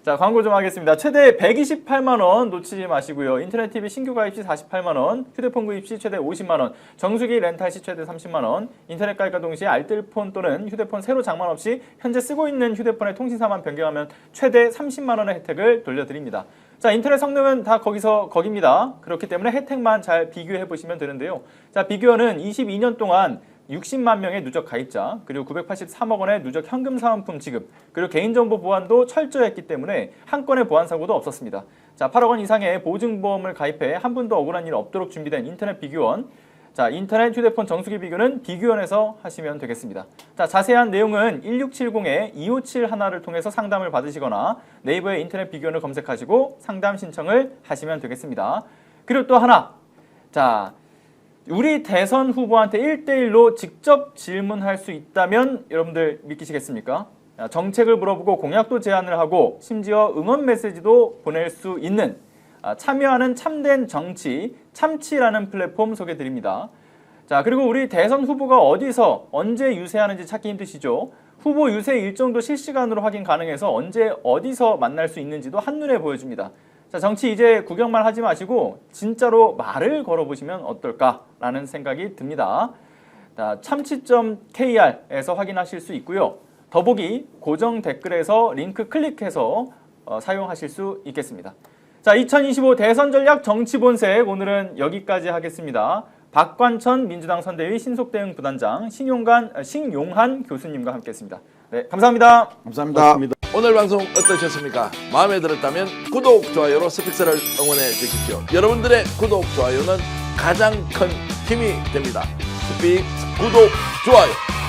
S1: 자, 광고 좀 하겠습니다. 최대 128만 원 놓치지 마시고요. 인터넷 TV 신규 가입 시 48만 원, 휴대폰 구입 시 최대 50만 원, 정수기 렌탈 시 최대 30만 원, 인터넷 가입과 동시에 알뜰폰 또는 휴대폰 새로 장만 없이 현재 쓰고 있는 휴대폰의 통신사만 변경하면 최대 30만 원의 혜택을 돌려드립니다. 자, 인터넷 성능은 다 거기입니다. 그렇기 때문에 혜택만 잘 비교해 보시면 되는데요. 자, 비교는 22년 동안 60만 명의 누적 가입자, 그리고 983억 원의 누적 현금 사은품 지급, 그리고 개인정보 보안도 철저했기 때문에 한 건의 보안 사고도 없었습니다. 자, 8억 원 이상의 보증보험을 가입해 한 분도 억울한 일 없도록 준비된 인터넷 비교원. 자, 인터넷 휴대폰 정수기 비교는 비교원에서 하시면 되겠습니다. 자, 자세한 내용은 1670-2571를 통해서 상담을 받으시거나 네이버에 인터넷 비교원을 검색하시고 상담 신청을 하시면 되겠습니다. 그리고 또 하나, 자, 우리 대선 후보한테 1대1로 직접 질문할 수 있다면 여러분들 믿기시겠습니까? 정책을 물어보고 공약도 제안을 하고 심지어 응원 메시지도 보낼 수 있는 참여하는 참된 정치, 참치라는 플랫폼 소개드립니다. 자, 그리고 우리 대선 후보가 어디서 언제 유세하는지 찾기 힘드시죠? 후보 유세 일정도 실시간으로 확인 가능해서 언제 어디서 만날 수 있는지도 한눈에 보여줍니다. 자, 정치 이제 구경만 하지 마시고 진짜로 말을 걸어보시면 어떨까라는 생각이 듭니다. 자, 참치.kr에서 확인하실 수 있고요. 더보기 고정 댓글에서 링크 클릭해서 사용하실 수 있겠습니다. 자, 2025 대선 전략 정치 본색 오늘은 여기까지 하겠습니다. 박관천 민주당 선대위 신속대응 부단장 신용한 교수님과 함께했습니다. 네, 감사합니다.
S2: 감사합니다.
S8: 오늘 방송 어떠셨습니까? 마음에 들었다면 구독, 좋아요로 스픽스를 응원해 주십시오. 여러분들의 구독, 좋아요는 가장 큰 힘이 됩니다. 스픽 구독, 좋아요.